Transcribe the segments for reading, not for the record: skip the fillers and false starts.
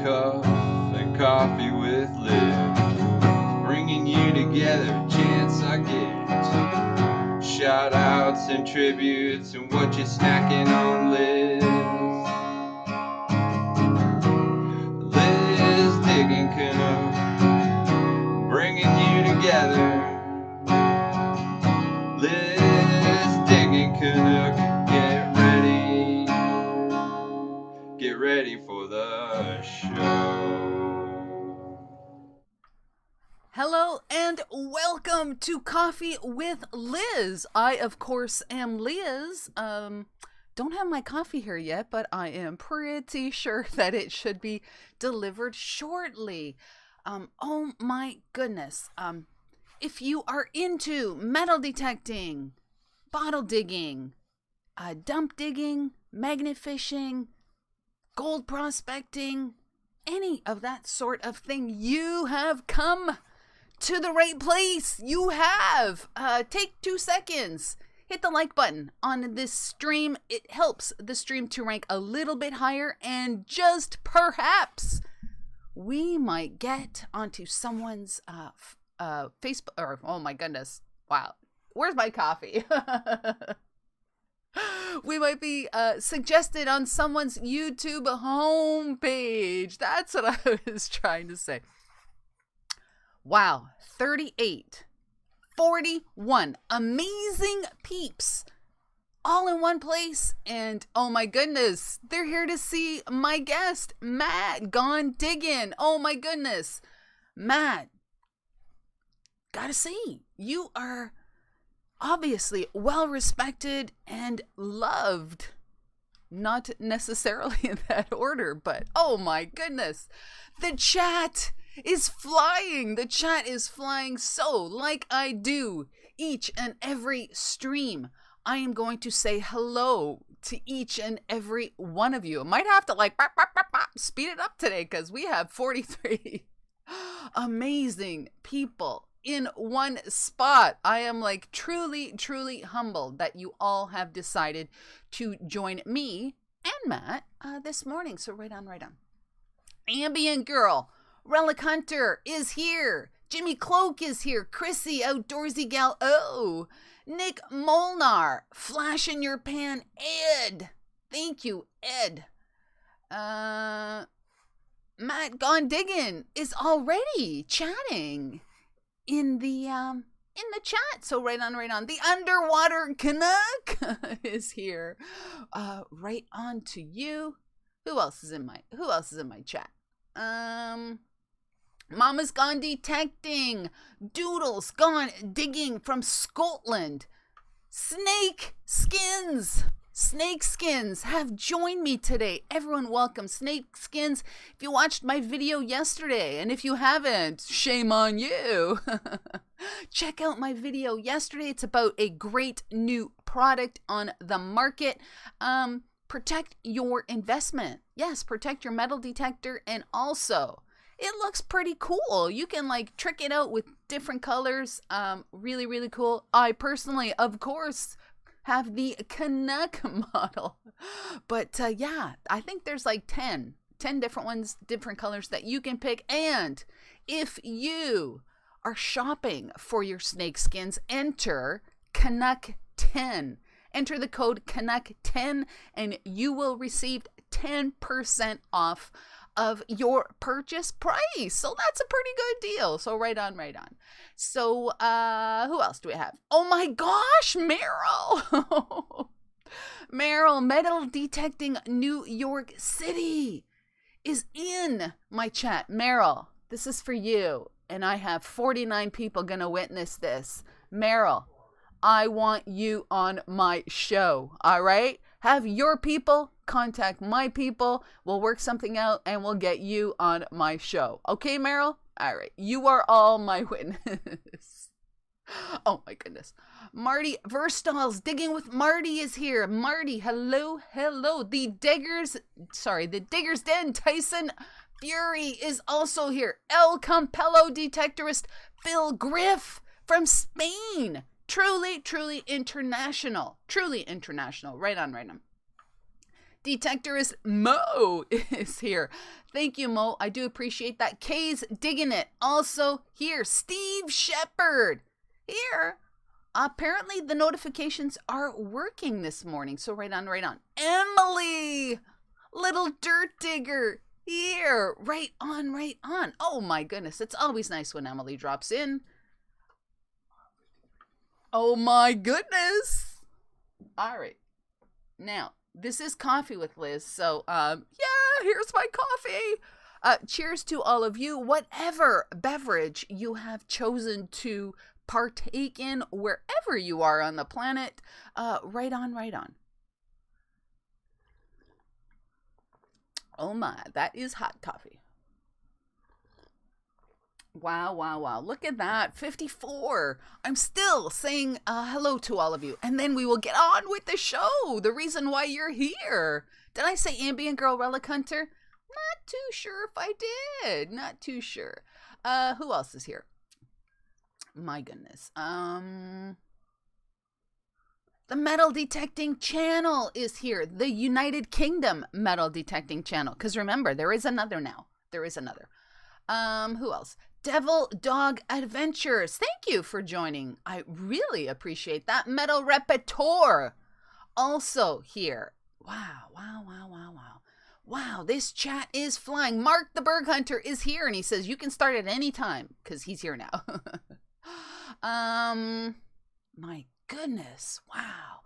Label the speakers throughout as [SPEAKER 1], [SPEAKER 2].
[SPEAKER 1] cup and coffee with Liz, bringing you together, chance I get. Shout outs and tributes and what you're snacking on, Liz. Liz Diggin Canuck, bringing you together. Liz Diggin Canuck, get ready for the show.
[SPEAKER 2] Hello and welcome to Coffee with Liz. I, of course, am Liz. Don't have my coffee here yet, but I am pretty sure that it should be delivered shortly. Oh my goodness. If you are into metal detecting, bottle digging, dump digging, magnet fishing, gold prospecting, any of that sort of thing, you have come to the right place. You have. Take 2 seconds. Hit the like button on this stream. It helps the stream to rank a little bit higher, and just perhaps we might get onto someone's Facebook, or oh my goodness, wow, where's my coffee? We might be suggested on someone's YouTube homepage. That's what I was trying to say. Wow, 38, 41 amazing peeps all in one place. And oh my goodness, they're here to see my guest, Matt Gone Diggin. Oh my goodness, Matt, gotta say, you are obviously well respected and loved. Not necessarily in that order, but oh my goodness, the chat is flying. The chat is flying. So, like I do each and every stream, I am going to say hello to each and every one of you. I might have to speed it up today because we have 43 amazing people in one spot. I am truly humbled that you all have decided to join me and Matt this morning. So right on. Ambient Girl, Relic Hunter is here. Jimmy Cloak is here. Chrissy Outdoorsy Gal. Oh, Nick Molnar, Flash in Your Pan. Ed, thank you, Ed. Matt Gone Diggin is already chatting in the chat. So right on. The Underwater Canuck is here. Right on to you. Who else is in my chat? Mama's Gone Detecting, Doodles Gone Digging from Scotland, Snake Skins have joined me today. Everyone welcome Snake Skins. If you watched my video yesterday, and if you haven't, shame on you. Check out my video yesterday. It's about a great new product on the market. Protect your investment. Yes, protect your metal detector, and also it looks pretty cool. You can trick it out with different colors. Really cool. I personally, of course, have the Canuck model. But yeah, I think there's 10 different ones, different colors that you can pick. And if you are shopping for your snake skins, enter Canuck 10. Enter the code Canuck 10 and you will receive 10% off of your purchase price. So that's a pretty good deal. So right on. So who else do we have? Oh my gosh, Meryl. Meryl, Metal Detecting New York City is in my chat. Meryl, this is for you. And I have 49 people gonna witness this. Meryl, I want you on my show. All right? Have your people contact my people. We'll work something out and we'll get you on my show. Okay, Meryl? All right. You are all my witness. Oh my goodness. Marty Verstall's Digging with Marty is here. Marty, hello. The Digger's Den, Tyson Fury is also here. El Campello detectorist Phil Griff from Spain. Truly international. Right on. Detectorist Mo is here. Thank you, Mo. I do appreciate that. Kay's digging it. Also here. Steve Shepard here. Apparently the notifications are working this morning. So right on, right on. Emily, little dirt digger here. Right on, right on. Oh my goodness. It's always nice when Emily drops in. Oh my goodness. All right. Now, this is Coffee with Liz. So, yeah, here's my coffee. Cheers to all of you. Whatever beverage you have chosen to partake in, wherever you are on the planet, right on, right on. Oh my, that is hot coffee. Wow, wow, wow. Look at that. 54. I'm still saying hello to all of you. And then we will get on with the show. The reason why you're here. Did I say Ambient Girl Relic Hunter? Not too sure if I did. Not too sure. Who else is here? My goodness. The Metal Detecting Channel is here. The United Kingdom Metal Detecting Channel. Because remember, there is another now. There is another. Who else? Devil Dog Adventures. Thank you for joining. I really appreciate that. Metal Repertoire. Also here. Wow, wow, wow, wow, wow. Wow, this chat is flying. Mark the Berg Hunter is here, and he says you can start at any time because he's here now. My goodness. Wow.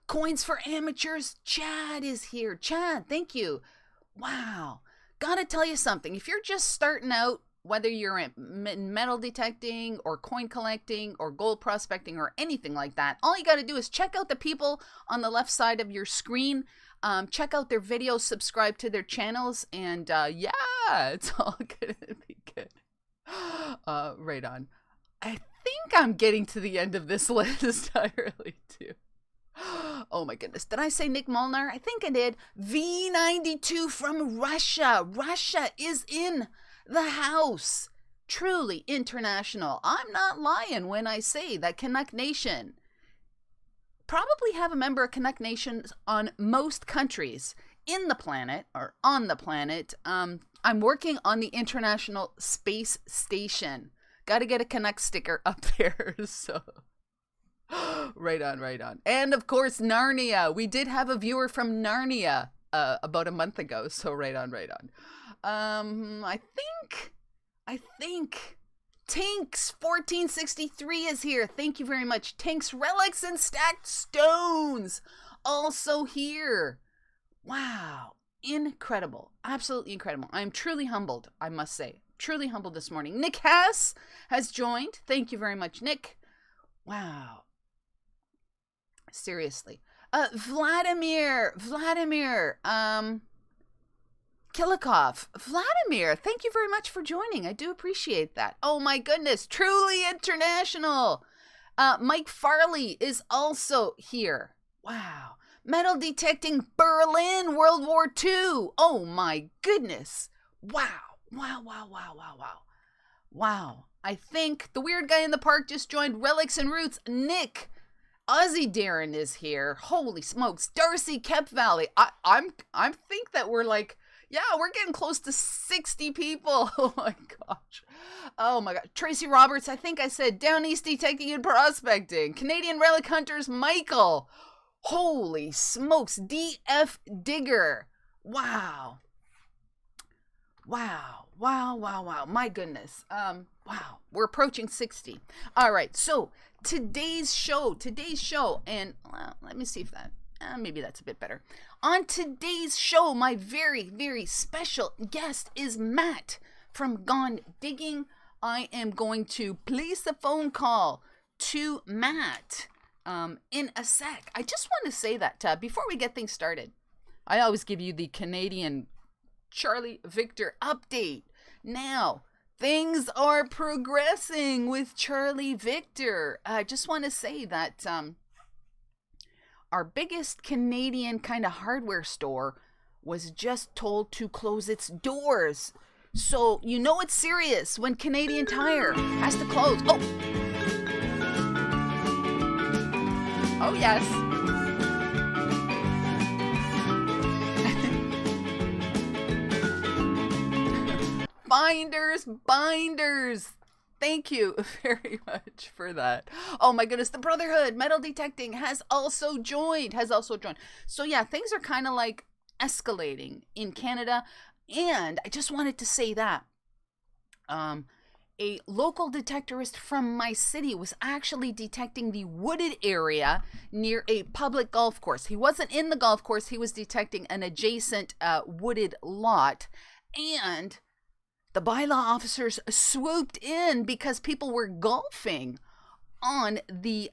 [SPEAKER 2] Coins for Amateurs. Chad is here. Chad, thank you. Wow. Gotta tell you something. If you're just starting out, whether you're in metal detecting or coin collecting or gold prospecting or anything like that, all you got to do is check out the people on the left side of your screen. Check out their videos, subscribe to their channels, and yeah, it's all going to be good. Right on. I think I'm getting to the end of this list. I really do. Oh my goodness. Did I say Nick Molnar? I think I did. V92 from Russia. Russia is in the house. Truly international. I'm not lying when I say that Canuck Nation probably have a member of Canuck Nation on most countries in the planet or on the planet. I'm working on the International Space Station. Got to get a Canuck sticker up there. So right on, right on. And of course, Narnia. We did have a viewer from Narnia about a month ago. So right on, right on. I think Tinks 1463 is here. Thank you very much. Tinks Relics and Stacked Stones also here. Wow. Incredible. Absolutely incredible. I'm truly humbled, I must say. Truly humbled this morning. Nick Haas has joined. Thank you very much, Nick. Wow. Seriously. Vladimir, Kilikov. Vladimir, thank you very much for joining. I do appreciate that. Oh my goodness, truly international. Mike Farley is also here. Wow. Metal Detecting Berlin, World War II. Oh my goodness. Wow. Wow, wow, wow, wow, wow. Wow. I think the weird guy in the park just joined. Relics and Roots. Nick. Ozzy Darren is here. Holy smokes. Darcy Kep Valley. I think that we're like, yeah, we're getting close to 60 people. Oh my gosh. Oh my god. Tracy Roberts, I think I said Down East Detecting and Prospecting. Canadian Relic Hunters, Michael. Holy smokes. DF Digger. Wow. Wow. Wow, wow, wow. My goodness. Wow. We're approaching 60. All right. So today's show, and let me see if that, maybe that's a bit better. On today's show, my very, very special guest is Matt from Gone Digging. I am going to place a phone call to Matt in a sec. I just want to say that before we get things started, I always give you the Canadian Charlie Victor update. Now, things are progressing with Charlie Victor. I just want to say that our biggest Canadian kind of hardware store was just told to close its doors. So you know it's serious when Canadian Tire has to close. Oh yes. binders. Thank you very much for that. Oh my goodness, the Brotherhood, Metal Detecting has also joined. So yeah, things are kind of like escalating in Canada. And I just wanted to say that a local detectorist from my city was actually detecting the wooded area near a public golf course. He wasn't in the golf course, he was detecting an adjacent wooded lot. And the bylaw officers swooped in because people were golfing on the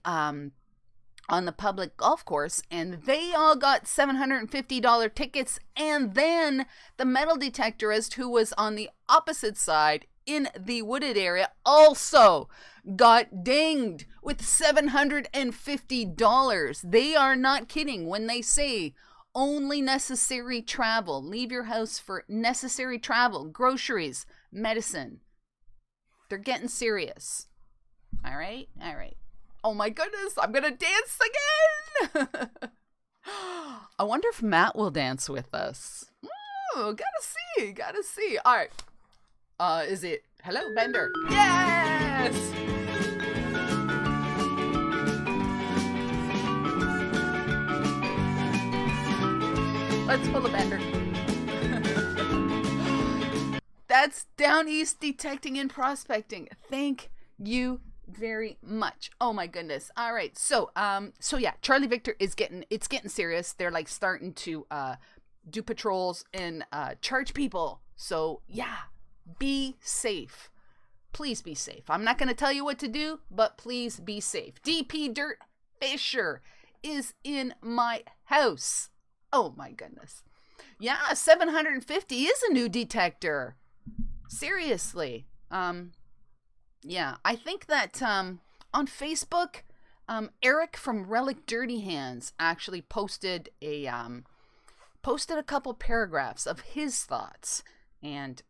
[SPEAKER 2] public golf course, and they all got $750 tickets. And then the metal detectorist, who was on the opposite side in the wooded area, also got dinged with $750. They are not kidding when they say only necessary travel. Leave your house for necessary travel, groceries, medicine. They're getting serious. All right. Oh my goodness, I'm gonna dance again. I wonder if Matt will dance with us. Ooh, gotta see. All right. Is it hello, Bender? Yes. Let's pull a Bender. That's Down East Detecting and Prospecting. Thank you very much. Oh my goodness. All right. So yeah, Charlie Victor is getting serious. They're like starting to do patrols and charge people. So yeah, be safe. Please be safe. I'm not going to tell you what to do, but please be safe. DP Dirt Fisher is in my house. Oh my goodness. Yeah, 750 is a new detector. Seriously. Yeah, I think that on Facebook, Eric from Relic Dirty Hands actually posted a couple paragraphs of his thoughts. And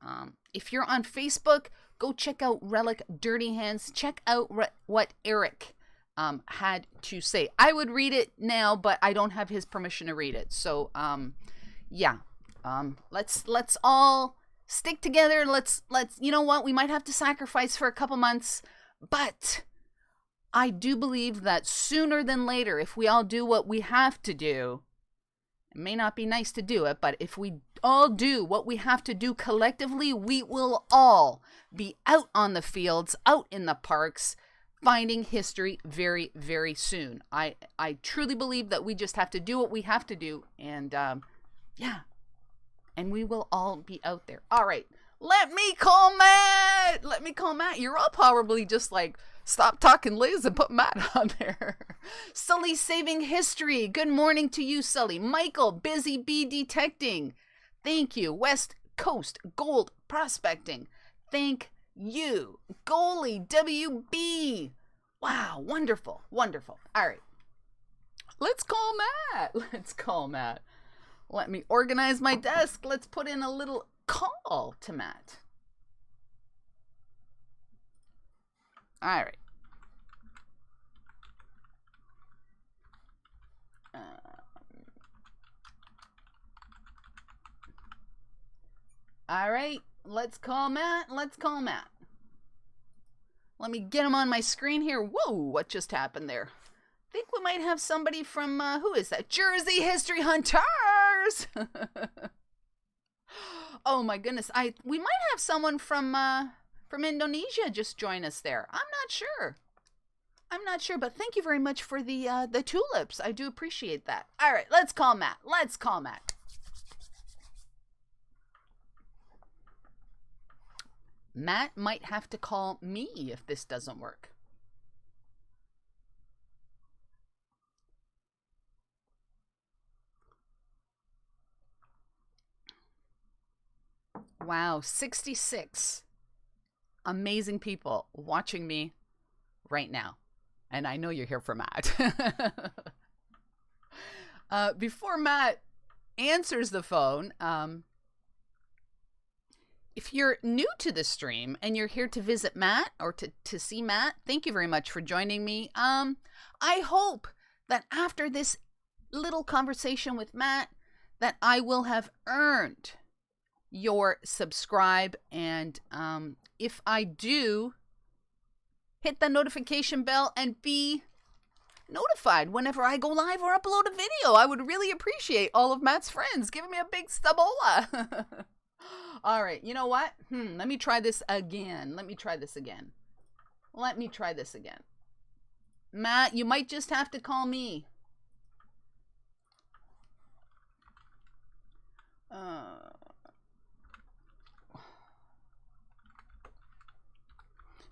[SPEAKER 2] if you're on Facebook, go check out Relic Dirty Hands. Check out what Eric had to say. I would read it now, but I don't have his permission to read it. So yeah, let's all stick together. Let's you know what, we might have to sacrifice for a couple months, but I do believe that sooner than later, if we all do what we have to do, it may not be nice to do it, but if we all do what we have to do collectively, we will all be out on the fields, out in the parks, finding history very, very soon. I truly believe that we just have to do what we have to do, and yeah, and we will all be out there. All right, let me call Matt. You're all probably just like, stop talking, Liz, and put Matt on there. Sully Saving History. Good morning to you, Sully. Michael, Busy Bee Detecting. Thank you. West Coast Gold Prospecting. Thank you. Goalie WB. Wow, wonderful. All right. Let's call Matt. Let me organize my desk. Let's put in a little call to Matt. All right. All right. Let's call Matt. Let me get him on my screen here. Whoa, what just happened there? I think we might have somebody from, who is that? Jersey History Hunters! Oh my goodness. We might have someone from Indonesia just join us there. I'm not sure, but thank you very much for the tulips. I do appreciate that. All right, let's call Matt. Matt might have to call me if this doesn't work. Wow, 66 amazing people watching me right now. And I know you're here for Matt. Before Matt answers the phone, if you're new to the stream and you're here to visit Matt or to see Matt, thank you very much for joining me. I hope that after this little conversation with Matt, that I will have earned your subscribe, and if I do, hit the notification bell and be notified whenever I go live or upload a video. I would really appreciate all of Matt's friends giving me a big stabola. All right, you know what? Let me try this again. Matt, you might just have to call me.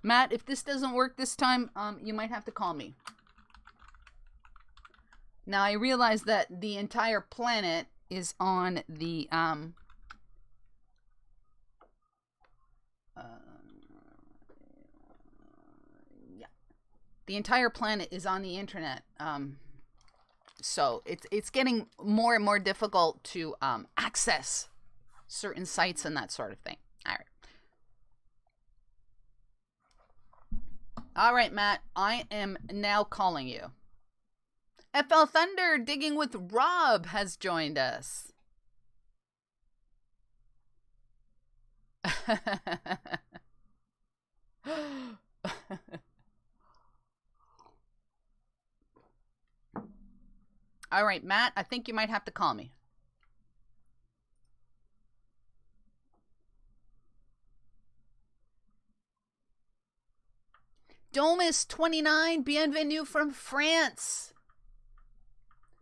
[SPEAKER 2] Matt, if this doesn't work this time, you might have to call me. Now, I realize that the entire planet is on the the entire planet is on the internet. So it's getting more and more difficult to access certain sites and that sort of thing. All right, Matt, I am now calling you. FL Thunder Digging with Rob has joined us. All right, Matt, I think you might have to call me. Domus29, bienvenue from France.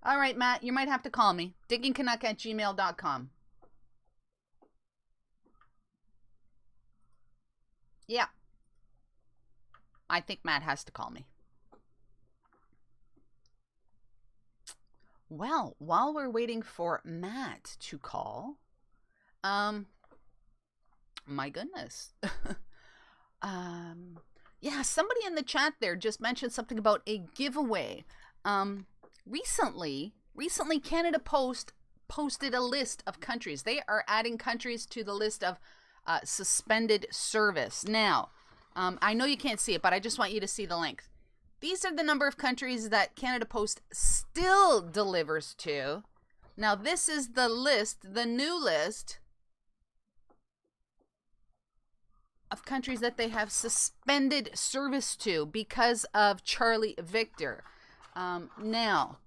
[SPEAKER 2] All right, Matt, you might have to call me. diggingcanuck@gmail.com. Yeah. I think Matt has to call me. Well, while we're waiting for Matt to call, my goodness. Yeah, somebody in the chat there just mentioned something about a giveaway. Recently Canada Post posted a list of countries. They are adding countries to the list of suspended service. Now, I know you can't see it, but I just want you to see the link. These are the number of countries that Canada Post still delivers to. Now, this is the list, the new list of countries that they have suspended service to because of Charlie Victor. Now,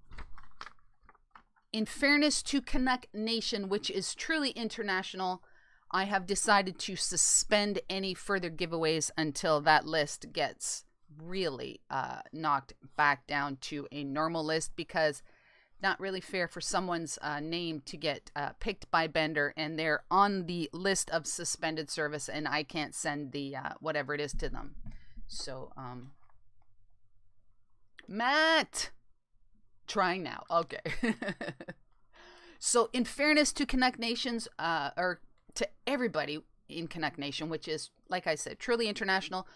[SPEAKER 2] in fairness to Canuck Nation, which is truly international, I have decided to suspend any further giveaways until that list gets really knocked back down to a normal list, because not really fair for someone's name to get picked by Bender and they're on the list of suspended service and I can't send the whatever it is to them. So Matt, trying now. Okay. So in fairness to Canuck Nations, or to everybody in Canuck Nation, which is, like I said, truly international,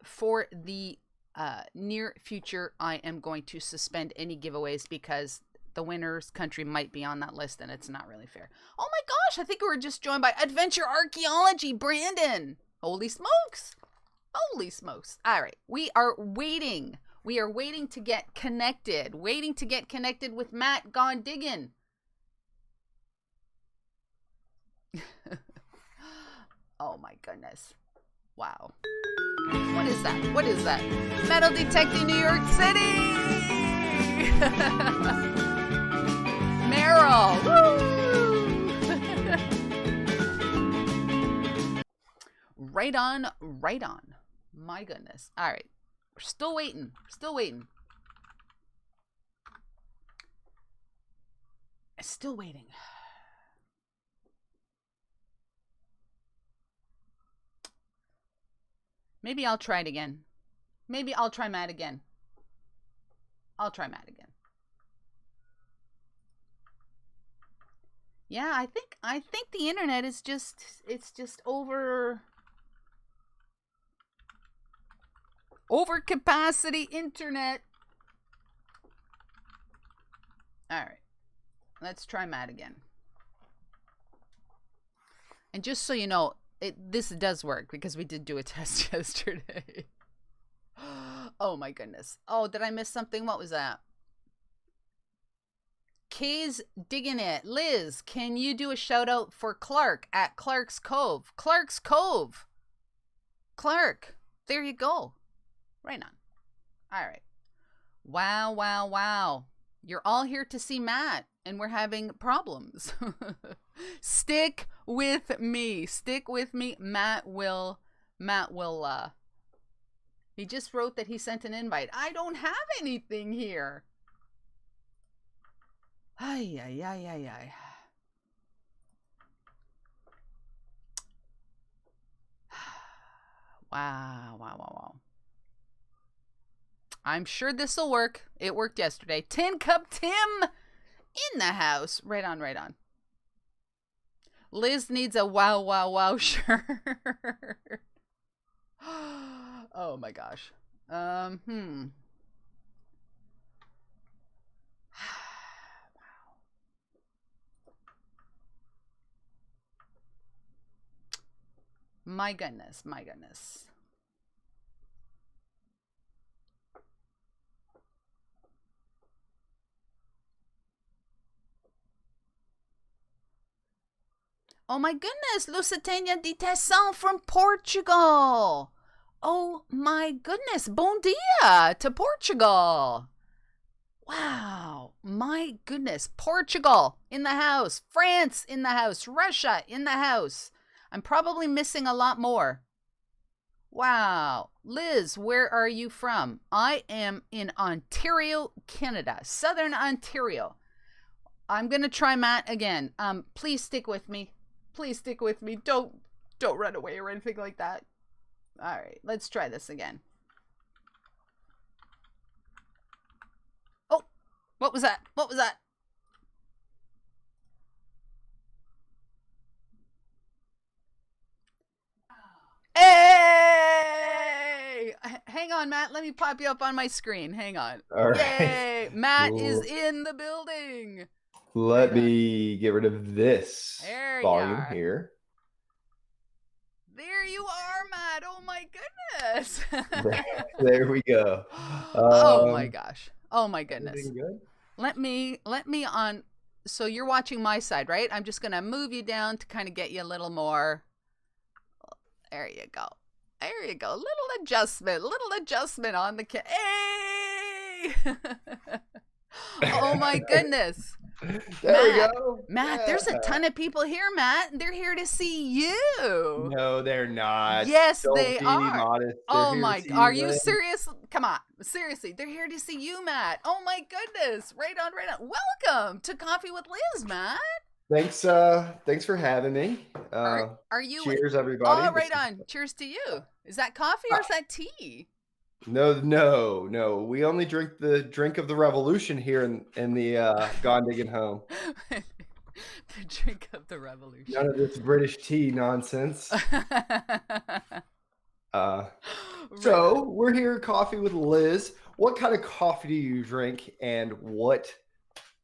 [SPEAKER 2] for the near future, I am going to suspend any giveaways because the winner's country might be on that list and it's not really fair. Oh my gosh, I think we were just joined by Adventure Archaeology, Brandon. Holy smokes. Holy smokes. All right, we are waiting. We are waiting to get connected. Waiting to get connected with Matt Gone Diggin. Oh my goodness. Wow. What is that? What is that? Metal Detecting New York City! Meryl! Woo! Right on, right on. My goodness. All right. We're still waiting. Still waiting. Still waiting. Maybe I'll try it again. Maybe I'll try Matt again. I'll try Matt again. Yeah, I think the internet is just, it's just over capacity internet. All right. Let's try Matt again. And just so you know, this does work because we did do a test yesterday. Oh my goodness. Oh, did I miss something? What was that? 𝗥𝗔𝗗𝗓𝗪𝗡. Liz, can you do a shout out for Clark at Clark's Cove? Clark's Cove. Clark, there you go. Right on. All right. Wow, wow, wow. You're all here to see Matt, and we're having problems. Stick with me. Stick with me. Matt will, he just wrote that he sent an invite. I don't have anything here. Ay, ay, ay, ay, ay. Wow, wow, wow, wow. I'm sure this will work. It worked yesterday. Tin Cup Tim in the house. Right on, right on. Liz needs a wow, wow, wow shirt. Oh my gosh. Wow. My goodness, my goodness. Oh my goodness, 𝗥𝗔𝗗𝗓𝗪𝗡𝗛𝗨 from Portugal. Oh my goodness, bon dia to Portugal. Wow, my goodness, Portugal in the house, France in the house, Russia in the house. I'm probably missing a lot more. Wow. Liz, where are you from? I am in Ontario, Canada, Southern Ontario. I'm going to try Matt again. Please stick with me. Please stick with me. Don't run away or anything like that. All right, let's try this again. Oh, what was that? What was that? Hey! Hang on, Matt. Let me pop you up on my screen. Hang on.
[SPEAKER 3] All right.
[SPEAKER 2] Yay! Matt
[SPEAKER 3] Cool.
[SPEAKER 2] is in the building.
[SPEAKER 3] Let me get rid of this
[SPEAKER 2] There you
[SPEAKER 3] volume
[SPEAKER 2] are.
[SPEAKER 3] here.
[SPEAKER 2] There you are, Matt. Oh my goodness.
[SPEAKER 3] There we go.
[SPEAKER 2] Oh my gosh. Oh my goodness.
[SPEAKER 3] Everything good?
[SPEAKER 2] Let me on. So you're watching my side, right? I'm just going to move you down to kind of get you a little more. There you go. There you go. Little adjustment on the Hey! Oh my goodness.
[SPEAKER 3] There we go.
[SPEAKER 2] Matt,
[SPEAKER 3] Yeah.
[SPEAKER 2] there's a ton of people here, Matt. They're here to see you.
[SPEAKER 3] No, they're not.
[SPEAKER 2] Yes,
[SPEAKER 3] Don't
[SPEAKER 2] they
[SPEAKER 3] be
[SPEAKER 2] are.
[SPEAKER 3] modest. They're
[SPEAKER 2] Oh
[SPEAKER 3] here
[SPEAKER 2] my,
[SPEAKER 3] to see
[SPEAKER 2] are you
[SPEAKER 3] Lynn.
[SPEAKER 2] serious? Come on, seriously. They're here to see you, Matt. Oh my goodness. Right on, right on. Welcome to Coffee with Liz, Matt.
[SPEAKER 3] Thanks for having me.
[SPEAKER 2] Are you?
[SPEAKER 3] Cheers, everybody.
[SPEAKER 2] Oh, right on. Cheers to you. Is that coffee or is that tea?
[SPEAKER 3] No. We only drink the drink of the revolution here in the 𝗥𝗔𝗗𝗓𝗪𝗡𝗏 home.
[SPEAKER 2] The drink of the revolution.
[SPEAKER 3] None of this British tea nonsense. So we're here at Coffee with Liz. What kind of coffee do you drink, and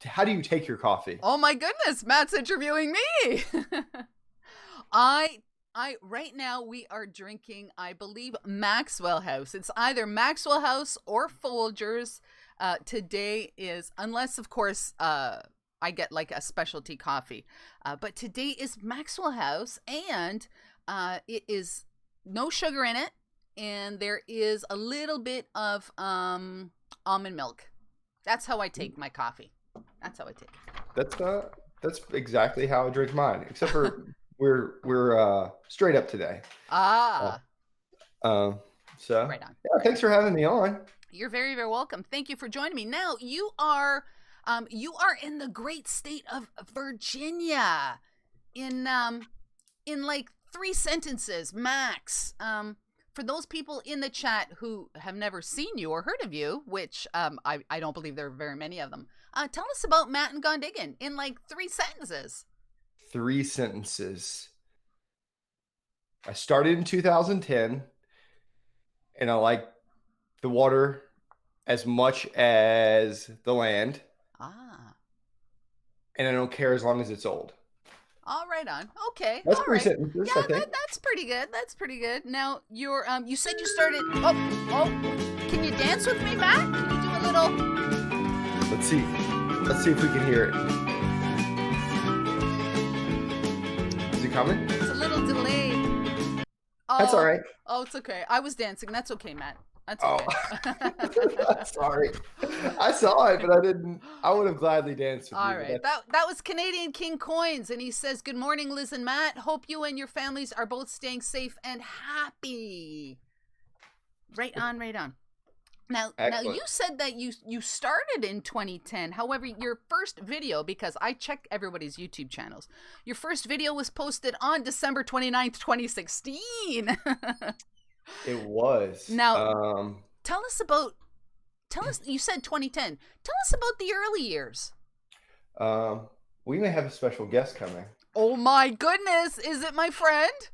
[SPEAKER 3] how do you take your coffee?
[SPEAKER 2] Oh my goodness, Matt's interviewing me. Right now we are drinking, I believe, Maxwell House. It's either Maxwell House or Folgers. Today is, unless of course I get like a specialty coffee, but today is Maxwell House, and it is no sugar in it, and there is a little bit of almond milk. That's how I take my coffee. That's how I take it.
[SPEAKER 3] That's exactly how I drink mine, except for we're straight up today.
[SPEAKER 2] So
[SPEAKER 3] Right
[SPEAKER 2] on.
[SPEAKER 3] Yeah, thanks for having me on.
[SPEAKER 2] You're very, very welcome. Thank you for joining me. Now you are in the great state of Virginia. In like 3 sentences max. For those people in the chat who have never seen you or heard of you, which I don't believe there are very many of them, tell us about Matt and 𝗥𝗔𝗗𝗓𝗪𝗡𝗏 in like 3 sentences.
[SPEAKER 3] 3 sentences. I started in 2010, and I like the water as much as the land. And I don't care as long as it's old.
[SPEAKER 2] All right on. Okay.
[SPEAKER 3] That's
[SPEAKER 2] all
[SPEAKER 3] 3
[SPEAKER 2] right.
[SPEAKER 3] sentences.
[SPEAKER 2] Yeah,
[SPEAKER 3] I think.
[SPEAKER 2] that's pretty good. That's pretty good. Now you're you said you started. Oh, can you dance with me, Matt? Can you do a little?
[SPEAKER 3] Let's see. Let's see if we can hear it. Is it coming?
[SPEAKER 2] It's a little delayed. Oh,
[SPEAKER 3] That's all right.
[SPEAKER 2] Oh, it's okay. I was dancing. That's okay, Matt. That's okay.
[SPEAKER 3] Sorry. I saw it, but I didn't. I would have gladly danced with you.
[SPEAKER 2] All right. That was Canadian King Coins, and he says, "Good morning, Liz and Matt. Hope you and your families are both staying safe and happy." Right on, right on. Now you said that you started in 2010. However, your first video, because I check everybody's YouTube channels, your first video was posted on December 29th, 2016.
[SPEAKER 3] It was.
[SPEAKER 2] Now, tell us, you said 2010. Tell us about the early years.
[SPEAKER 3] We may have a special guest coming.
[SPEAKER 2] Oh my goodness. Is it my friend?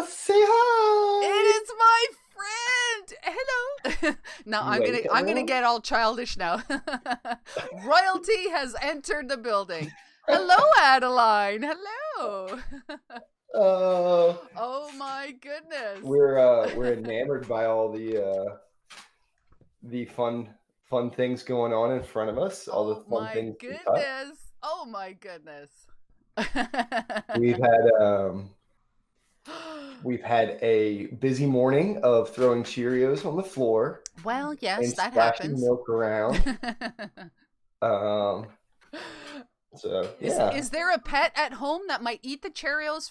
[SPEAKER 3] Say hi.
[SPEAKER 2] It is my friend. Hello. Now I'm gonna get all childish now. Royalty has entered the building. Hello, Adeline. Hello. Oh my goodness.
[SPEAKER 3] We're enamored by all the fun things going on in front of us. All the fun things.
[SPEAKER 2] Oh my goodness.
[SPEAKER 3] We've had a busy morning of throwing Cheerios on the floor.
[SPEAKER 2] Well, yes,
[SPEAKER 3] and
[SPEAKER 2] that
[SPEAKER 3] splashing
[SPEAKER 2] happens.
[SPEAKER 3] Milk around. So yeah.
[SPEAKER 2] Is there a pet at home that might eat the Cheerios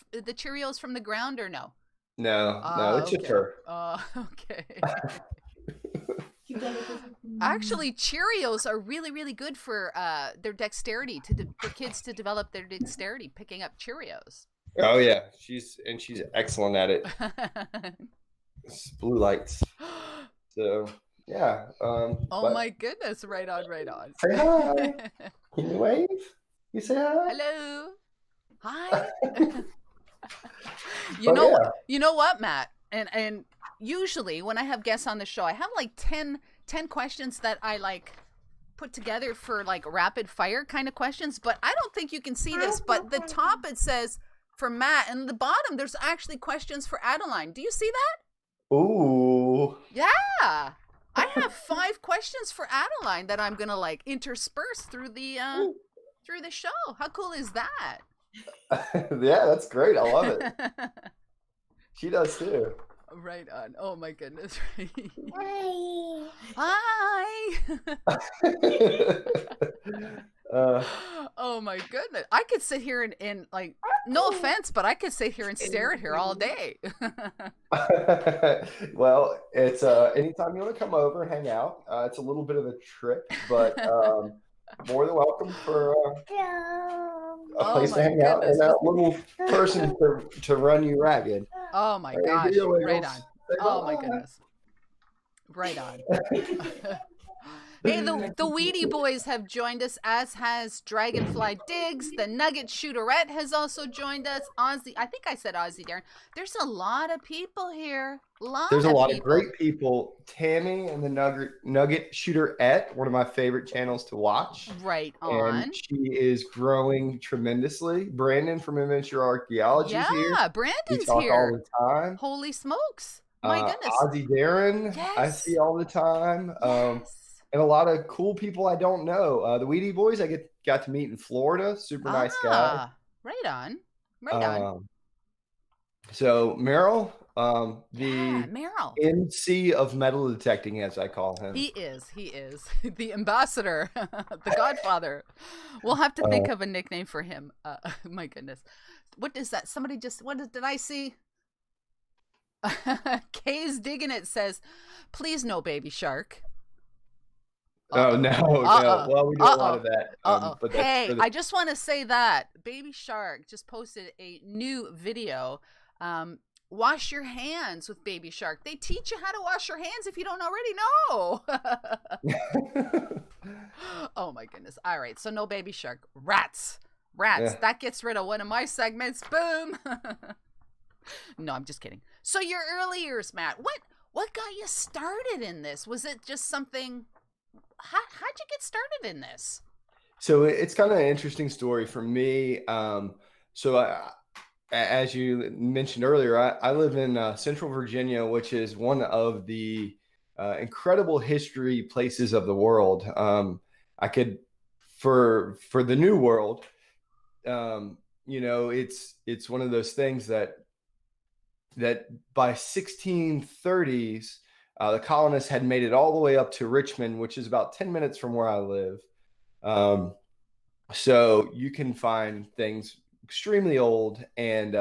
[SPEAKER 2] from the ground, or no?
[SPEAKER 3] No, it's just her.
[SPEAKER 2] Okay. Actually, Cheerios are really, really good for their dexterity, for kids to develop their dexterity picking up Cheerios.
[SPEAKER 3] Oh yeah, she's excellent at it. It's blue lights. So yeah.
[SPEAKER 2] My goodness! Right on, right on.
[SPEAKER 3] Say hi. Can you wave? You say hi.
[SPEAKER 2] Hello. Hi. You know what, Matt? And usually when I have guests on the show, I have like 10 questions that I like put together for like rapid fire kind of questions. But I don't think you can see this. But the top it says for Matt, and the bottom there's actually questions for Adeline. Do you see that?
[SPEAKER 3] Ooh.
[SPEAKER 2] Yeah. I have 5 questions for Adeline that I'm gonna like intersperse through the show. How cool is that?
[SPEAKER 3] Yeah, that's great. I love it. She does too.
[SPEAKER 2] Right on. Oh my goodness.
[SPEAKER 4] Hi.
[SPEAKER 2] Hi. Oh my goodness. I could sit here and like, no offense, but I could sit here and stare at her all day.
[SPEAKER 3] Well, it's anytime you want to come over and hang out, it's a little bit of a trip, but more than welcome for a place to hang out and a little person to run you ragged.
[SPEAKER 2] Oh my gosh. Right on. Oh my goodness. Right on. Hey, the Hoover Boys have joined us, as has Dragonfly Diggs. The 𝗥𝗔𝗗𝗓𝗏 has also joined us. Ozzy, I think I said Ozzy, Darren. There's a lot of people here.
[SPEAKER 3] There's a lot of great people. Tammy and the 𝗥𝗔𝗗𝗓𝗏, one of my favorite channels to watch.
[SPEAKER 2] Right on.
[SPEAKER 3] And she is growing tremendously. Brandon from Adventure Archaeology is here.
[SPEAKER 2] Yeah, Brandon's
[SPEAKER 3] we talk
[SPEAKER 2] here
[SPEAKER 3] all the time.
[SPEAKER 2] Holy smokes. My goodness.
[SPEAKER 3] Ozzy Darren,
[SPEAKER 2] yes.
[SPEAKER 3] I see all the time.
[SPEAKER 2] Yes.
[SPEAKER 3] And a lot of cool people I don't know. The Hoover Boys I got to meet in Florida. Super nice guy.
[SPEAKER 2] Right on. Right on.
[SPEAKER 3] So Meryl,
[SPEAKER 2] Meryl.
[SPEAKER 3] MC of metal detecting, as I call him.
[SPEAKER 2] He is the ambassador, the godfather. We'll have to think of a nickname for him. My goodness. What is that? Somebody just, did I see? Kay's digging it says, please no baby shark.
[SPEAKER 3] Oh, no. Well, we do a lot of that.
[SPEAKER 2] But hey, I just want to say that Baby Shark just posted a new video. Wash your hands with Baby Shark. They teach you how to wash your hands if you don't already know. Oh, my goodness. All right. So no Baby Shark. Rats. Yeah. That gets rid of one of my segments. Boom. No, I'm just kidding. So your early years, Matt, what got you started in this? Was it just something... How'd you get started in this?
[SPEAKER 3] So it's kind of an interesting story for me. As you mentioned earlier, I live in Central Virginia, which is one of the incredible history places of the world. I could for the New World, it's one of those things that by 1630s, the colonists had made it all the way up to Richmond, which is about 10 minutes from where I live. So you can find things extremely old, and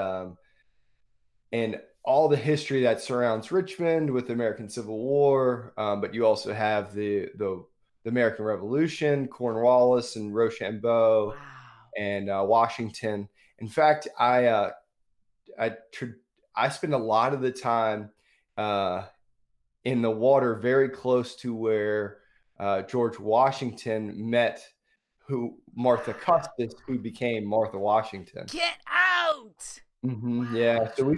[SPEAKER 3] all the history that surrounds Richmond with the American Civil War. But you also have the American Revolution, Cornwallis and Rochambeau,
[SPEAKER 2] Wow.
[SPEAKER 3] and Washington. In fact, I spend a lot of the time in the water very close to where George Washington met Martha Custis, who became Martha Washington.
[SPEAKER 2] Get out!
[SPEAKER 3] Wow.
[SPEAKER 2] Wow.
[SPEAKER 3] Yeah, so we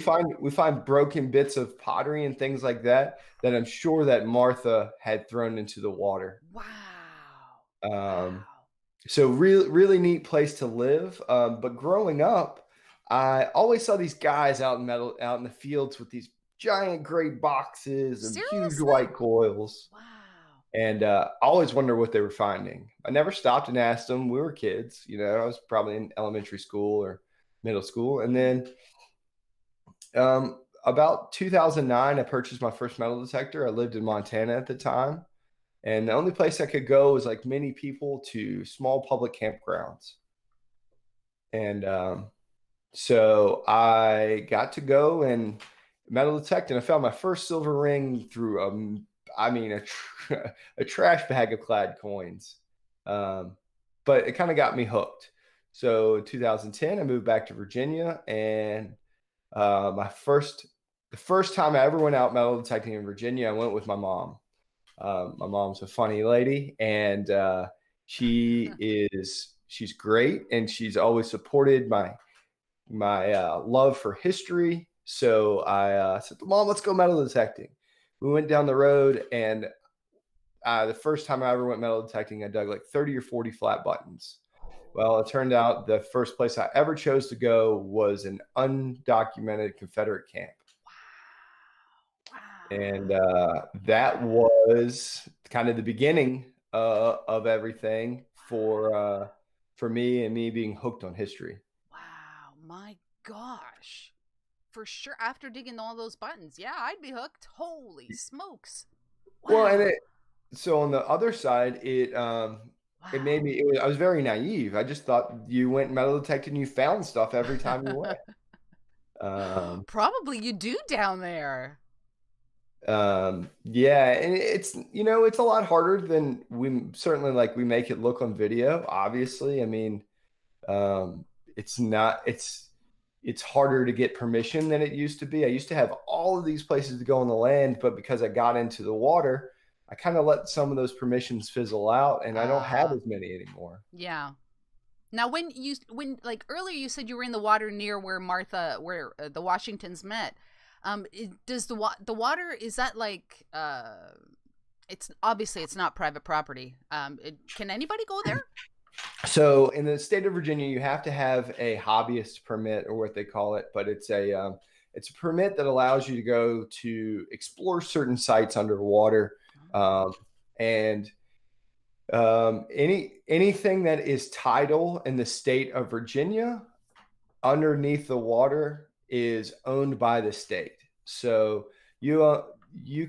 [SPEAKER 3] find broken bits of pottery and things like that I'm sure that Martha had thrown into the water.
[SPEAKER 2] Wow.
[SPEAKER 3] Wow. So really neat place to live. But growing up, I always saw these guys out in the fields with these giant gray boxes and huge white coils.
[SPEAKER 2] Wow.
[SPEAKER 3] And I always wonder what they were finding. I never stopped and asked them. We were kids, I was probably in elementary school or middle school. And then about 2009, I purchased my first metal detector. I lived in Montana at the time. And the only place I could go was like many people to small public campgrounds. And so I got to go and metal detect, and I found my first silver ring through a trash bag of clad coins. But it kind of got me hooked. So in 2010, I moved back to Virginia, and the first time I ever went out metal detecting in Virginia, I went with my mom. My mom's a funny lady, and she's great, and she's always supported my love for history. So I said, Mom, let's go metal detecting. We went down the road, and the first time I ever went metal detecting, I dug like 30 or 40 flat buttons. Well, it turned out the first place I ever chose to go was an undocumented Confederate camp. Wow. And that was kind of the beginning of everything for me and me being hooked on history.
[SPEAKER 2] Wow, my gosh. For sure. After digging all those buttons, yeah, I'd be hooked. Holy smokes. Wow.
[SPEAKER 3] Well, and so on the other side, it made me, I was very naive. I just thought you went metal detecting, you found stuff every time you went.
[SPEAKER 2] Probably you do down there.
[SPEAKER 3] Yeah, and it's a lot harder than we make it look on video. Obviously, I mean, it's harder to get permission than it used to be. I used to have all of these places to go on the land, but because I got into the water, I kind of let some of those permissions fizzle out, and I don't have as many anymore.
[SPEAKER 2] Yeah. Now, when earlier you said you were in the water near where the Washingtons met. Does the water, is that like it's obviously it's not private property. Can anybody go there?
[SPEAKER 3] So in the state of Virginia, you have to have a hobbyist permit, or what they call it, but it's a permit that allows you to go to explore certain sites underwater, and anything that is tidal in the state of Virginia underneath the water is owned by the state. So you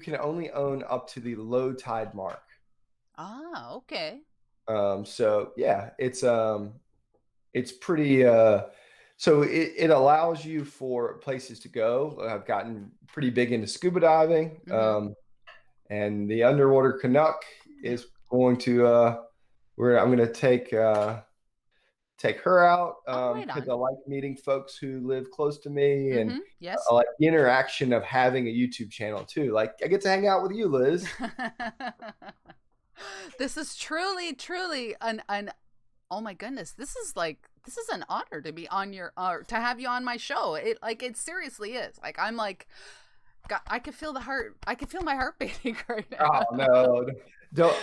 [SPEAKER 3] can only own up to the low tide mark.
[SPEAKER 2] Ah, okay.
[SPEAKER 3] So yeah, it's pretty, so it allows you for places to go. I've gotten pretty big into scuba diving.
[SPEAKER 2] Mm-hmm.
[SPEAKER 3] And the underwater Canuck is going to, I'm going to take her out, because I like meeting folks who live close to me, and
[SPEAKER 2] yes,
[SPEAKER 3] I like the interaction of having a YouTube channel too. Like, I get to hang out with you, Liz.
[SPEAKER 2] This is truly an oh my goodness, this is an honor to be on to have you on my show. It seriously is. Like, I'm like, God, I can feel my heart beating right now.
[SPEAKER 3] Oh no, don't.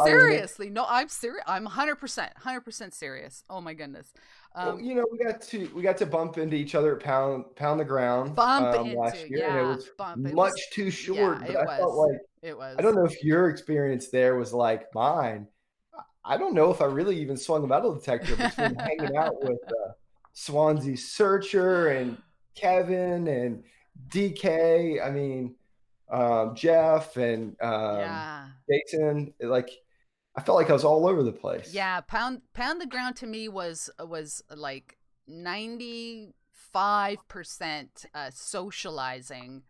[SPEAKER 2] Seriously, no, I'm serious. I'm 100% serious. Oh my goodness.
[SPEAKER 3] Well, we got to bump into each other at Pound the Ground last year, and it was much too short.
[SPEAKER 2] Yeah,
[SPEAKER 3] but I felt like
[SPEAKER 2] it was.
[SPEAKER 3] I don't know if your experience there was like mine. I don't know if I really even swung a metal detector between hanging out with Swansea Searcher and Kevin and DK. I mean, Jeff and
[SPEAKER 2] Yeah.
[SPEAKER 3] Jason. Like, I felt like I was all over the place.
[SPEAKER 2] Yeah, pound the ground to me was like 95% socializing,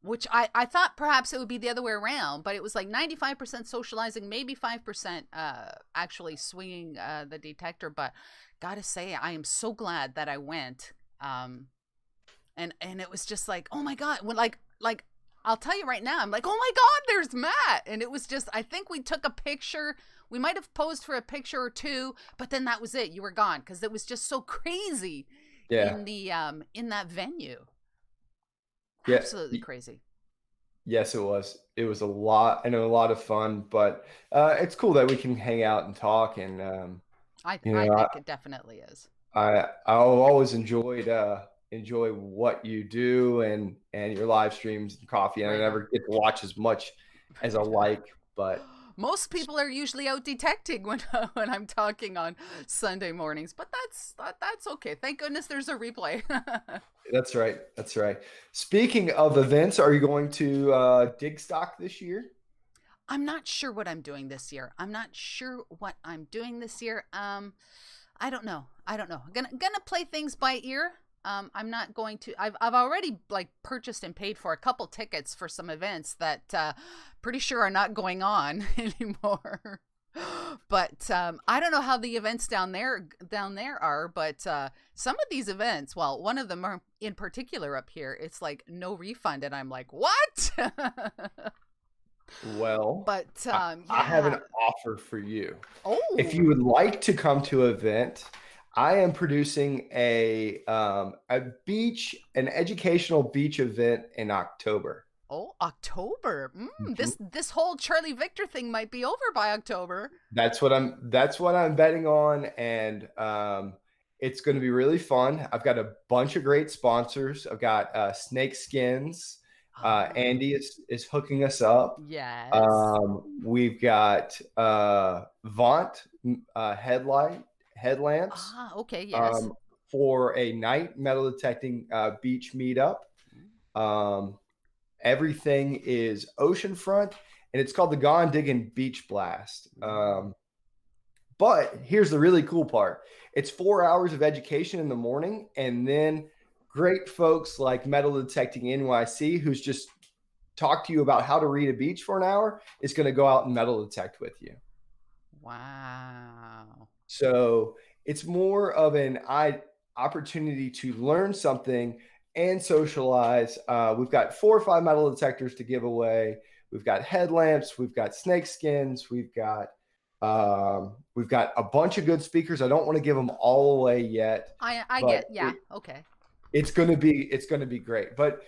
[SPEAKER 2] which I thought perhaps it would be the other way around, but it was like 95% socializing, maybe 5% actually swinging the detector. But gotta say, I am so glad that I went. And it was just like, oh my God, when like I'll tell you right now, I'm like, oh my God, there's Matt. And it was just, I think we took a picture. We might have posed for a picture or two, but then that was it. You were gone because it was just so crazy
[SPEAKER 3] Yeah.
[SPEAKER 2] in that venue.
[SPEAKER 3] Yeah.
[SPEAKER 2] Absolutely crazy.
[SPEAKER 3] Yes, it was. It was a lot and a lot of fun, but it's cool that we can hang out and talk. And
[SPEAKER 2] I
[SPEAKER 3] you know,
[SPEAKER 2] think it definitely is.
[SPEAKER 3] I've always enjoyed enjoy what you do and your live streams and coffee. And I
[SPEAKER 2] Right
[SPEAKER 3] never
[SPEAKER 2] on.
[SPEAKER 3] get to watch as much as I like, but
[SPEAKER 2] Most people are usually out detecting when I'm talking on Sunday mornings, but that's okay. Thank goodness there's a replay.
[SPEAKER 3] that's right. That's right. Speaking of events, are you going to dig stock this year?
[SPEAKER 2] I'm not sure what I'm doing this year. I don't know. I'm gonna play things by ear. I'm not going to. I've already like purchased and paid for a couple tickets for some events that pretty sure are not going on anymore. But I don't know how the events down there are. But some of these events, well, one of them are in particular up here. It's like no refund, and I'm like, what?
[SPEAKER 3] Well,
[SPEAKER 2] But
[SPEAKER 3] I
[SPEAKER 2] yeah.
[SPEAKER 3] have an offer for you.
[SPEAKER 2] Oh,
[SPEAKER 3] If you would like to come to an event, I am producing an educational beach event in October.
[SPEAKER 2] oh, October.
[SPEAKER 3] Mhm.
[SPEAKER 2] This whole Charlie Victor thing might be over by October.
[SPEAKER 3] That's what I'm betting on, and it's going to be really fun. I've got a bunch of great sponsors. I've got Snake Skins. Andy is hooking us up.
[SPEAKER 2] Yes.
[SPEAKER 3] We've got Vaunt headlamps.
[SPEAKER 2] Okay. Yes.
[SPEAKER 3] For a night metal detecting beach meetup. Everything is oceanfront, and it's called the Diggin Beach Blast. But here's the really cool part. It's 4 hours of education in the morning, and then great folks like Metal Detecting NYC, who's just talked to you about how to read a beach for an hour, is going to go out and metal detect with you.
[SPEAKER 2] Wow.
[SPEAKER 3] So it's more of an opportunity to learn something and socialize. We've got 4 or 5 metal detectors to give away. We've got headlamps. We've got snake skins. We've got a bunch of good speakers. I don't want to give them all away yet.
[SPEAKER 2] I get. Yeah. Okay.
[SPEAKER 3] It's gonna be great. But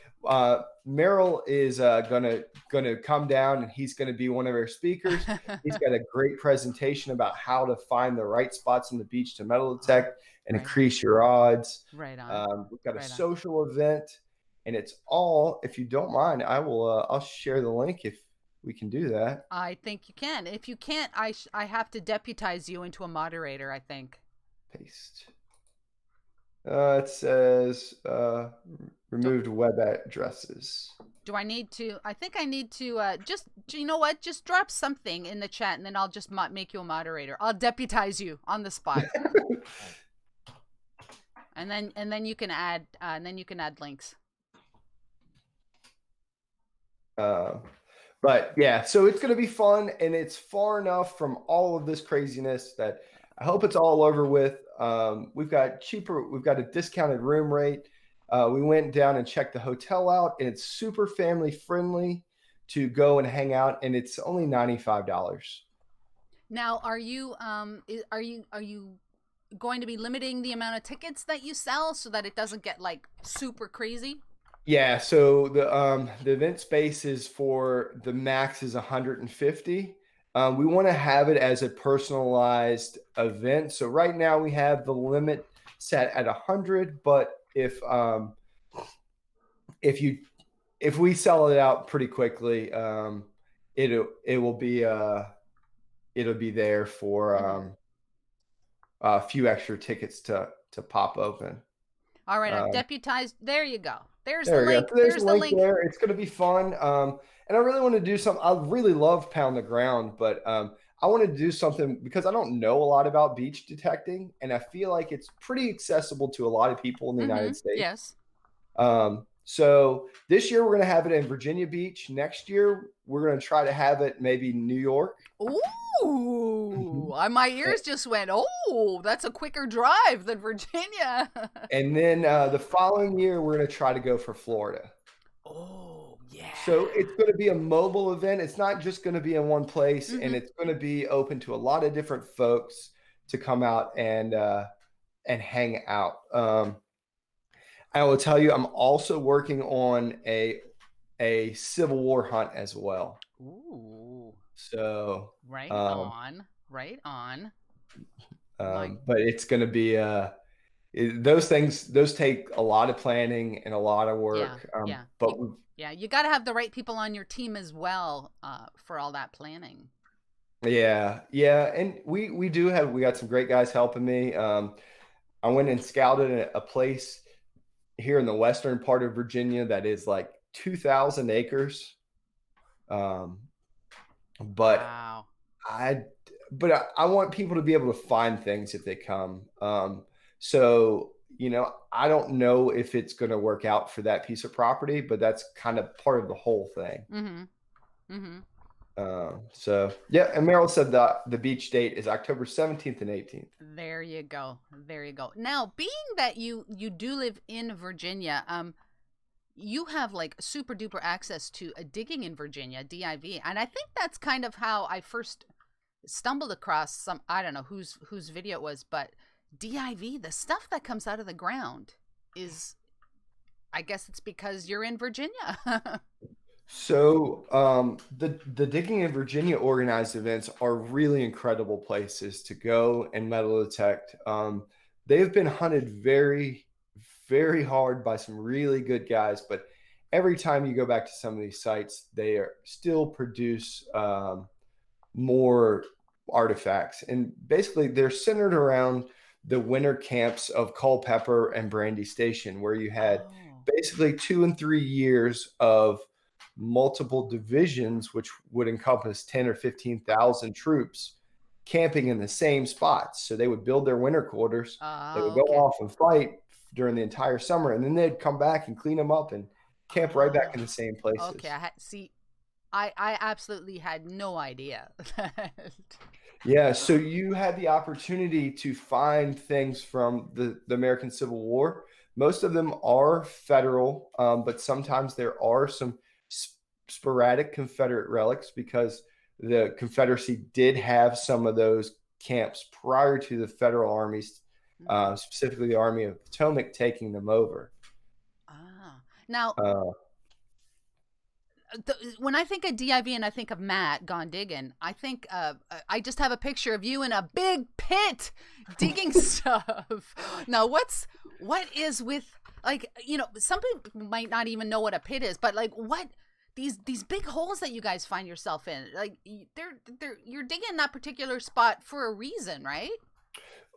[SPEAKER 3] Merrill is gonna come down, and he's gonna be one of our speakers. He's got a great presentation about how to find the right spots on the beach to metal detect and increase your odds.
[SPEAKER 2] Right on.
[SPEAKER 3] We've got a social event, and it's all. If you don't mind, I'll share the link if we can do that.
[SPEAKER 2] I think you can. If you can't, I have to deputize you into a moderator, I think.
[SPEAKER 3] Paste. It says removed web addresses.
[SPEAKER 2] Do I need to? I think I need to just, you know what? Just drop something in the chat, and then I'll just make you a moderator. I'll deputize you on the spot. and then you can add links.
[SPEAKER 3] But yeah, so it's going to be fun, and it's far enough from all of this craziness that I hope it's all over with. We've got a discounted room rate. We went down and checked the hotel out, and it's super family friendly to go and hang out, and it's only $95.
[SPEAKER 2] Now, are you going to be limiting the amount of tickets that you sell so that it doesn't get like super crazy?
[SPEAKER 3] Yeah, so the event space is for the max is 150. We want to have it as a personalized event. So right now we have the limit set at 100, but if we sell it out pretty quickly, it will be it'll be there for a few extra tickets to pop open.
[SPEAKER 2] All right, I've deputized. There you go. There's
[SPEAKER 3] There
[SPEAKER 2] the
[SPEAKER 3] we
[SPEAKER 2] link.
[SPEAKER 3] go. There's
[SPEAKER 2] There's
[SPEAKER 3] the
[SPEAKER 2] the
[SPEAKER 3] link
[SPEAKER 2] link.
[SPEAKER 3] there. It's going to be fun. And I really want to do something. I really love Pound the Ground, but I want to do something because I don't know a lot about beach detecting, and I feel like it's pretty accessible to a lot of people in the United States.
[SPEAKER 2] Yes.
[SPEAKER 3] So this year we're going to have it in Virginia Beach. Next year we're going to try to have it maybe New York.
[SPEAKER 2] Ooh, my ears just went, oh, that's a quicker drive than Virginia.
[SPEAKER 3] And then the following year we're going to try to go for Florida.
[SPEAKER 2] Oh, yeah.
[SPEAKER 3] So it's going to be a mobile event. It's not just going to be in one place, and it's going to be open to a lot of different folks to come out and hang out. I will tell you, I'm also working on a Civil War hunt as well.
[SPEAKER 2] Ooh.
[SPEAKER 3] So
[SPEAKER 2] right on.
[SPEAKER 3] But it's going to be those take a lot of planning and a lot of work. But
[SPEAKER 2] you got to have the right people on your team as well for all that planning.
[SPEAKER 3] Yeah, and we got some great guys helping me. I went and scouted a place here in the western part of Virginia that is like 2,000 acres. But
[SPEAKER 2] wow.
[SPEAKER 3] I want people to be able to find things if they come. So, I don't know if it's going to work out for that piece of property, but that's kind of part of the whole thing. So yeah, and Meryl said the beach date is October 17th and 18th.
[SPEAKER 2] There you go. Now, being that you do live in Virginia, you have like super duper access to a Digging in Virginia, DIV, and I think that's kind of how I first stumbled across I don't know whose video it was, but DIV, the stuff that comes out of the ground is, I guess it's because you're in Virginia.
[SPEAKER 3] So the Digging in Virginia organized events are really incredible places to go and metal detect. They've been hunted very, very hard by some really good guys, but every time you go back to some of these sites, they still produce more artifacts. And basically they're centered around the winter camps of Culpeper and Brandy Station, where you had basically 2 and 3 years of multiple divisions, which would encompass 10 or 15,000 troops camping in the same spots. So they would build their winter quarters. They would go off and fight during the entire summer, and then they'd come back and clean them up and camp right back in the same places.
[SPEAKER 2] Okay, I absolutely had no idea.
[SPEAKER 3] Yeah, so you had the opportunity to find things from the American Civil War. Most of them are federal, but sometimes there are some sporadic Confederate relics because the Confederacy did have some of those camps prior to the federal armies, specifically the Army of the Potomac, taking them over.
[SPEAKER 2] Now, when I think of DIV and I think of Matt gone digging, I think I just have a picture of you in a big pit digging stuff. Now, what is with, like, some people might not even know what a pit is, but like what these big holes that you guys find yourself in, like you're digging that particular spot for a reason, right?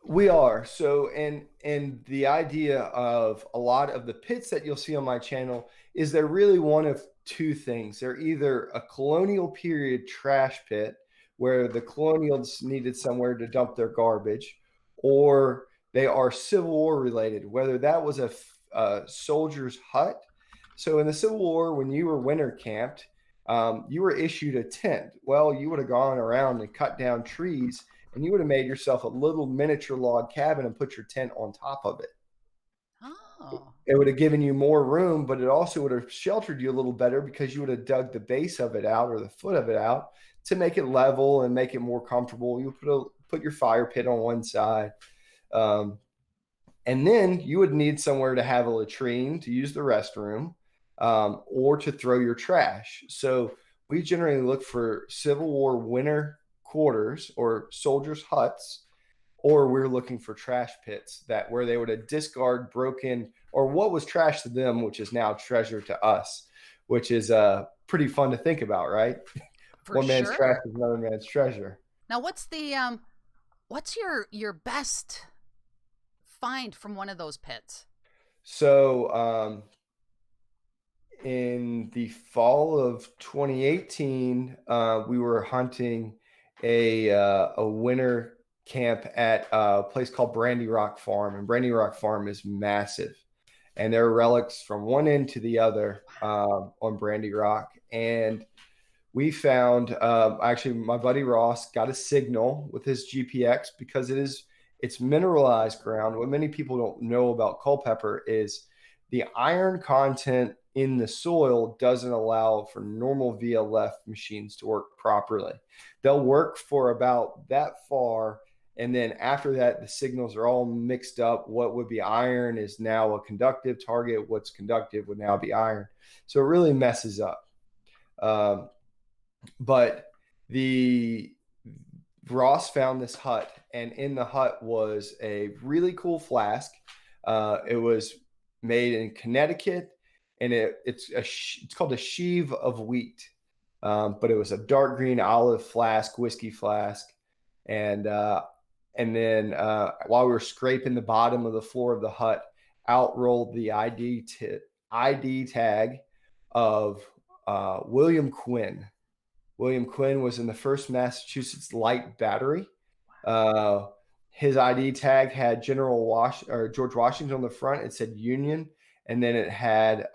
[SPEAKER 3] We are. So, and the idea of a lot of the pits that you'll see on my channel is they're really one of two things. They're either a colonial period trash pit where the colonials needed somewhere to dump their garbage, or they are Civil War related, whether that was a soldier's hut. So in the Civil War, when you were winter camped, you were issued a tent. Well, you would have gone around and cut down trees, and you would have made yourself a little miniature log cabin and put your tent on top of it.
[SPEAKER 2] Oh.
[SPEAKER 3] It would have given you more room, but it also would have sheltered you a little better because you would have dug the base of it out or the foot of it out to make it level and make it more comfortable. You put your fire pit on one side. And then you would need somewhere to have a latrine to use the restroom, or to throw your trash. So we generally look for Civil War winter quarters or soldiers' huts, or we're looking for trash pits where they would discard broken or what was trash to them, which is now treasure to us, which is pretty fun to think about, right?
[SPEAKER 2] For
[SPEAKER 3] One man's
[SPEAKER 2] sure.
[SPEAKER 3] trash is another man's treasure.
[SPEAKER 2] Now, what's your best find from one of those pits?
[SPEAKER 3] So in the fall of 2018, we were hunting a winter camp at a place called Brandy Rock Farm, and Brandy Rock Farm is massive, and there are relics from one end to the other on Brandy Rock. And we found actually my buddy Ross got a signal with his GPX because it's mineralized ground. What many people don't know about Culpeper is the iron content in the soil doesn't allow for normal VLF machines to work properly. They'll work for about that far, and then after that, the signals are all mixed up. What would be iron is now a conductive target. What's conductive would now be iron. So it really messes up. But the Ross found this hut, and in the hut was a really cool flask. It was made in Connecticut, and it's called a sheave of wheat. But it was a dark green olive flask, whiskey flask, and then while we were scraping the bottom of the floor of the hut, out rolled the ID tag of William Quinn. William Quinn was in the 1st Massachusetts Light Battery. His ID tag had George Washington on the front. It said Union, and then it had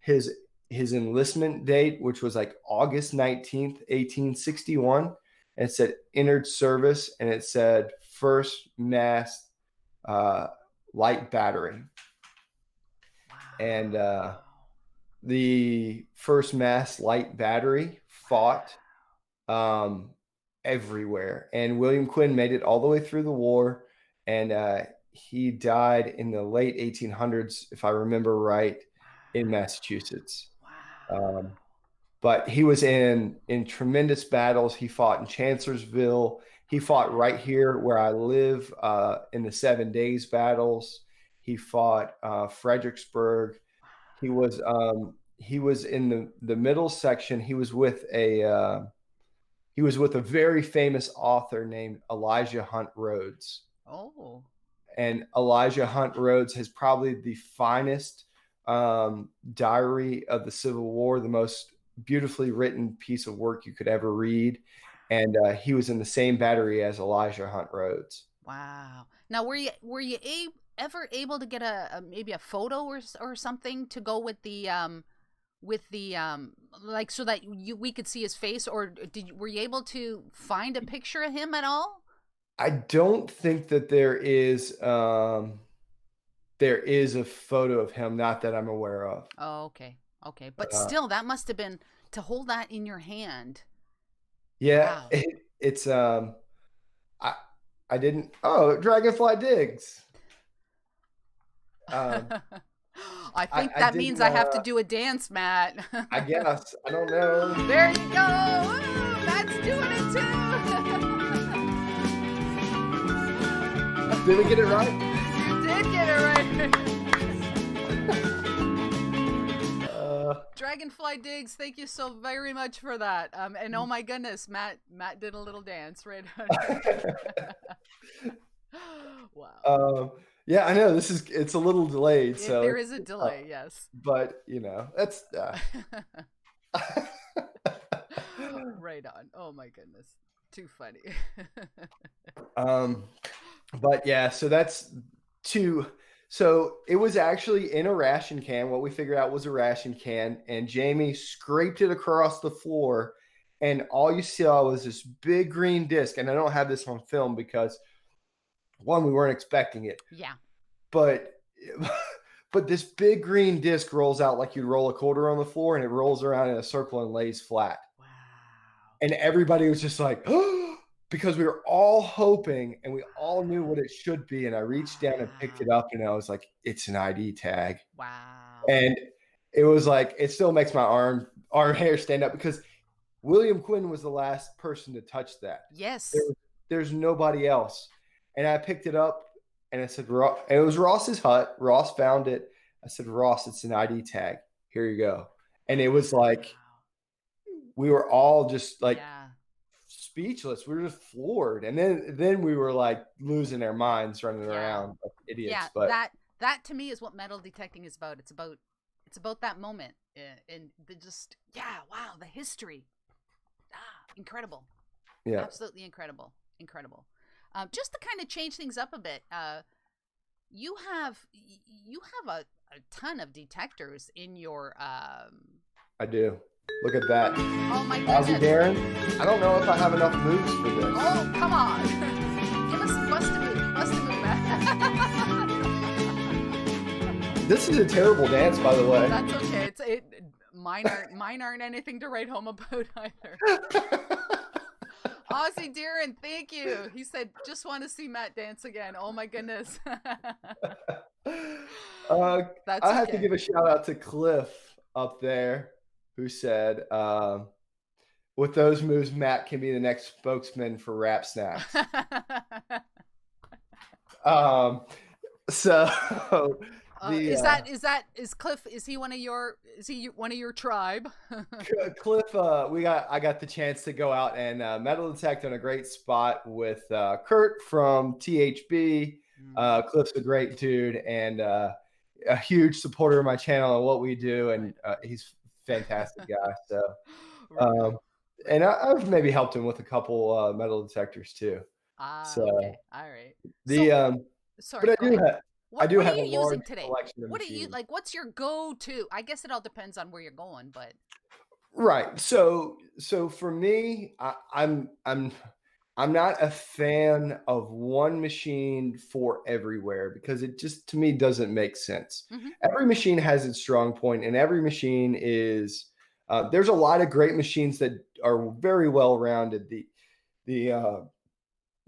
[SPEAKER 3] his enlistment date, which was like August 19th, 1861. And it said entered service, and it said 1st Mass Light Battery. Wow. And the 1st Mass Light Battery fought everywhere, and William Quinn made it all the way through the war, and he died in the late 1800s, if I remember right, in Massachusetts. Wow. But he was in tremendous battles. He fought in Chancellorsville. He fought right here where I live in the 7 Days battles. He fought Fredericksburg. He was in the middle section. He was with a very famous author named Elijah Hunt Rhodes.
[SPEAKER 2] Oh.
[SPEAKER 3] And Elijah Hunt Rhodes has probably the finest diary of the Civil War, the most beautifully written piece of work you could ever read. And he was in the same battery as Elijah Hunt Rhodes.
[SPEAKER 2] Wow. Now, were you ever able to get maybe a photo or something to go with the like so that we could see his face, or were you able to find a picture of him at all?
[SPEAKER 3] I don't think that there is a photo of him, not that I'm aware of.
[SPEAKER 2] Oh, okay. But still, that must have been, to hold that in your hand.
[SPEAKER 3] Yeah. Wow. It's I didn't. Oh, Dragonfly Digs.
[SPEAKER 2] I think that means I have to do a dance, Matt.
[SPEAKER 3] I guess. I don't know.
[SPEAKER 2] There you go. Ooh, Matt's doing it too.
[SPEAKER 3] Did we get it right?
[SPEAKER 2] You did get it right. Dragonfly Digs, thank you so very much for that. And oh my goodness, Matt did a little dance right on. Wow.
[SPEAKER 3] Yeah, I know it's a little delayed. So
[SPEAKER 2] there is a delay, yes.
[SPEAKER 3] But that's
[SPEAKER 2] right on. Oh my goodness, too funny.
[SPEAKER 3] But yeah, so that's two. So it was actually in a ration can. What we figured out was a ration can, and Jamie scraped it across the floor, and all you saw was this big green disc. And I don't have this on film because, one, we weren't expecting it.
[SPEAKER 2] Yeah.
[SPEAKER 3] But this big green disc rolls out like you'd roll a quarter on the floor, and it rolls around in a circle and lays flat.
[SPEAKER 2] Wow.
[SPEAKER 3] And everybody was just like, oh, because we were all hoping, and we all knew what it should be. And I reached down and picked it up, and I was like, it's an ID tag.
[SPEAKER 2] Wow.
[SPEAKER 3] And it was like, it still makes my arm hair stand up, because William Quinn was the last person to touch that.
[SPEAKER 2] Yes.
[SPEAKER 3] There's nobody else. And I picked it up, and I said, it was Ross's hut. Ross found it. I said, Ross, it's an ID tag. Here you go. And it was like, we were all just like, speechless. We were just floored. And then we were like losing our minds running around like idiots.
[SPEAKER 2] Yeah,
[SPEAKER 3] but
[SPEAKER 2] that to me is what metal detecting is about. It's about that moment and the just wow, the history. Incredible.
[SPEAKER 3] Yeah.
[SPEAKER 2] Absolutely incredible. Just to kind of change things up a bit, you have a ton of detectors in your
[SPEAKER 3] I do. Look at that.
[SPEAKER 2] Oh my goodness.
[SPEAKER 3] 𝗥𝗔𝗗𝗓𝗪𝗢𝗥, I don't know if I have enough moves for this.
[SPEAKER 2] Oh, come on. Give us bust a move, Matt.
[SPEAKER 3] This is a terrible dance, by the way.
[SPEAKER 2] That's okay. Mine aren't anything to write home about either. 𝗥𝗔𝗗𝗓𝗏, thank you. He said, just want to see Matt dance again. Oh my goodness.
[SPEAKER 3] I have to give a shout out to Cliff up there, who said, with those moves, Matt can be the next spokesman for Rap Snacks.
[SPEAKER 2] Is Cliff, is he one of your tribe?
[SPEAKER 3] Cliff, I got the chance to go out and metal detect on a great spot with Kurt from THB. Cliff's a great dude and a huge supporter of my channel and what we do, and he's a fantastic guy. So and I've maybe helped him with a couple metal detectors too.
[SPEAKER 2] Okay. All right. Sorry,
[SPEAKER 3] but I do have
[SPEAKER 2] a
[SPEAKER 3] large
[SPEAKER 2] today?
[SPEAKER 3] collection of
[SPEAKER 2] What
[SPEAKER 3] machines.
[SPEAKER 2] are you like? What's your go-to? I guess it all depends on where you're going, but
[SPEAKER 3] right. So for me, I'm not a fan of one machine for everywhere because it just to me doesn't make sense. Every machine has its strong point, and every machine is. There's a lot of great machines that are very well rounded.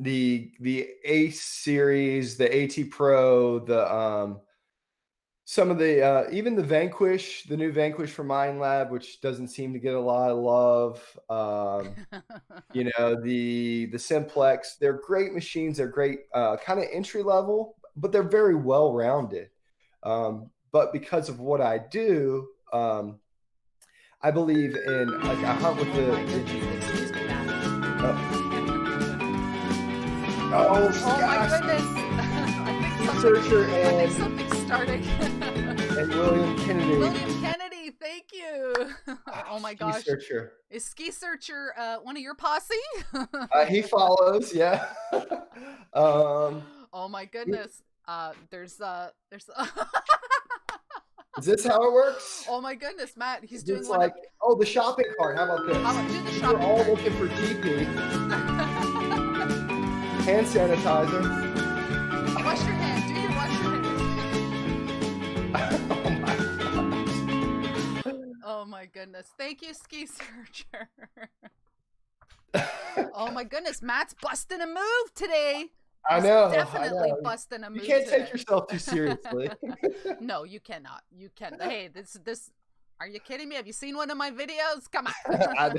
[SPEAKER 3] The Ace series, the AT Pro, some of the even the Vanquish, the new Vanquish from Mind Lab, which doesn't seem to get a lot of love. The Simplex, they're great machines. They're great, kind of entry level, but they're very well rounded. But because of what I do, I believe in like I hunt with the.
[SPEAKER 2] Excuse me, Matt.
[SPEAKER 3] Oh
[SPEAKER 2] my goodness! I think something's starting.
[SPEAKER 3] And William Kennedy.
[SPEAKER 2] William Kennedy, thank you. Oh my gosh!
[SPEAKER 3] Searcher.
[SPEAKER 2] Is Ski Searcher one of your posse?
[SPEAKER 3] He follows, yeah.
[SPEAKER 2] Oh my goodness! There's
[SPEAKER 3] Is this how it works?
[SPEAKER 2] Oh my goodness, Matt! He's doing
[SPEAKER 3] like the shopping cart. How about this?
[SPEAKER 2] How about do the shopping
[SPEAKER 3] We're all
[SPEAKER 2] cart?
[SPEAKER 3] looking for TP. Hand sanitizer.
[SPEAKER 2] Wash your hand. Do you wash your hand? Oh my goodness. Thank you, Ski Searcher. Oh my goodness. Matt's busting a move today.
[SPEAKER 3] I know.
[SPEAKER 2] Definitely busting a move.
[SPEAKER 3] You can't
[SPEAKER 2] today.
[SPEAKER 3] take yourself too seriously.
[SPEAKER 2] No, you cannot. You can't. Hey, this. Are you kidding me? Have you seen one of my videos? Come on.
[SPEAKER 3] I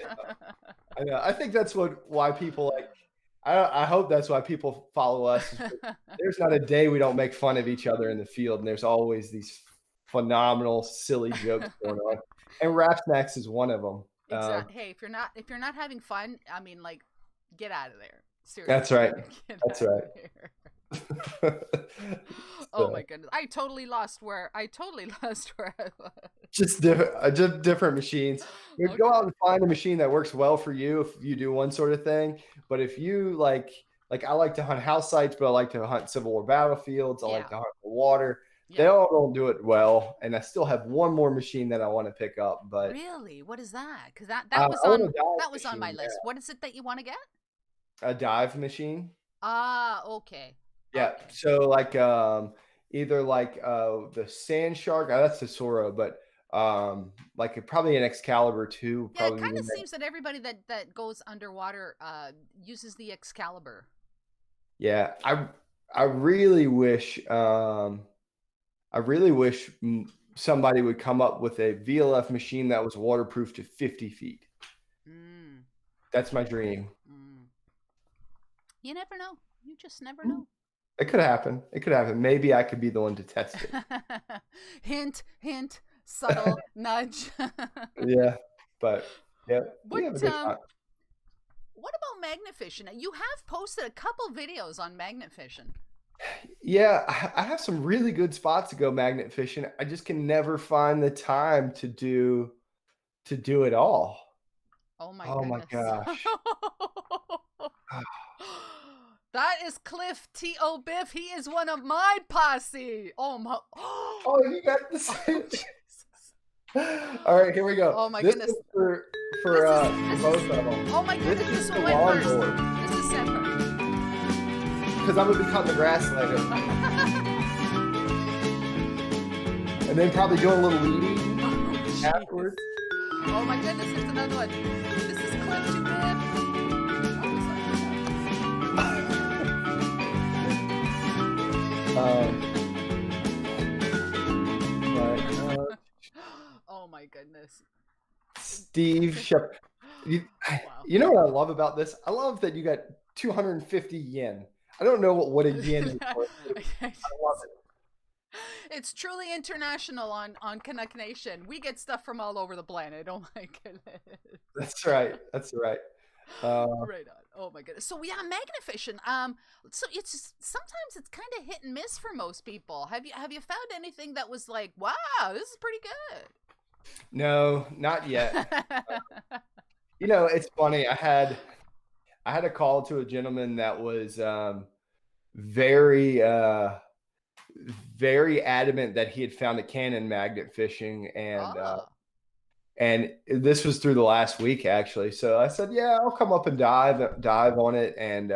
[SPEAKER 3] know. I think that's why people like. I hope that's why people follow us. There's not a day we don't make fun of each other in the field, and there's always these phenomenal, silly jokes going on. And Rap Snacks is one of them.
[SPEAKER 2] Exactly. Hey, if you're not having fun, I mean, like, get out of there. Seriously.
[SPEAKER 3] That's right. That's right.
[SPEAKER 2] Oh my goodness! I totally lost where I was.
[SPEAKER 3] Just different machines. You go out and find a machine that works well for you if you do one sort of thing. But if you like I like to hunt house sites, but I like to hunt Civil War battlefields. I like to hunt the water. Yeah. They all don't do it well, and I still have one more machine that I want to pick up. But
[SPEAKER 2] really, what is that? Because that was on my list. What is it that you want to get?
[SPEAKER 3] A dive machine.
[SPEAKER 2] Okay.
[SPEAKER 3] Yeah.
[SPEAKER 2] Okay.
[SPEAKER 3] So like either like the Sand Shark, that's the Sora, but like probably an Excalibur too.
[SPEAKER 2] Yeah, it kind of seems that everybody that goes underwater uses the Excalibur.
[SPEAKER 3] Yeah, I really wish somebody would come up with a VLF machine that was waterproof to 50 feet. That's my dream.
[SPEAKER 2] You never know. You just never know.
[SPEAKER 3] It could happen. Maybe I could be the one to test it.
[SPEAKER 2] Hint, subtle nudge.
[SPEAKER 3] Yeah, but yeah.
[SPEAKER 2] what about magnet fishing? You have posted a couple videos on magnet fishing.
[SPEAKER 3] Yeah, I have some really good spots to go magnet fishing. I just can never find the time to do it all.
[SPEAKER 2] Oh my
[SPEAKER 3] Oh my
[SPEAKER 2] goodness.
[SPEAKER 3] gosh.
[SPEAKER 2] That is Cliff T.O. Biff. He is one of my posse. Oh my.
[SPEAKER 3] Oh, you got the same. All right, here we go.
[SPEAKER 2] Oh my
[SPEAKER 3] this
[SPEAKER 2] goodness.
[SPEAKER 3] Is for
[SPEAKER 2] this
[SPEAKER 3] both
[SPEAKER 2] is,
[SPEAKER 3] of them.
[SPEAKER 2] oh my goodness,
[SPEAKER 3] This is
[SPEAKER 2] this
[SPEAKER 3] the
[SPEAKER 2] one went first.
[SPEAKER 3] longboard.
[SPEAKER 2] This is separate.
[SPEAKER 3] Because I'm gonna be cutting the grass later, and then probably doing a little weeding
[SPEAKER 2] Oh,
[SPEAKER 3] afterwards.
[SPEAKER 2] oh my goodness, here's another one. This is Cliff T.O. Biff. Oh my goodness.
[SPEAKER 3] Steve Shep. You know what I love about this? I love that you got 250 yen. I don't know what a yen is. I love it.
[SPEAKER 2] It's truly international on Canuck Nation. We get stuff from all over the planet. Oh my goodness.
[SPEAKER 3] That's right. That's right.
[SPEAKER 2] Right on. Oh my goodness. So yeah, magnet fishing. So it's just, sometimes it's kind of hit and miss for most people. Have you found anything that was like, wow, this is pretty good?
[SPEAKER 3] No, not yet. You know, it's funny. I had a call to a gentleman that was very very adamant that he had found a cannon magnet fishing, and this was through the last week actually. So I said, yeah, I'll come up and dive on it and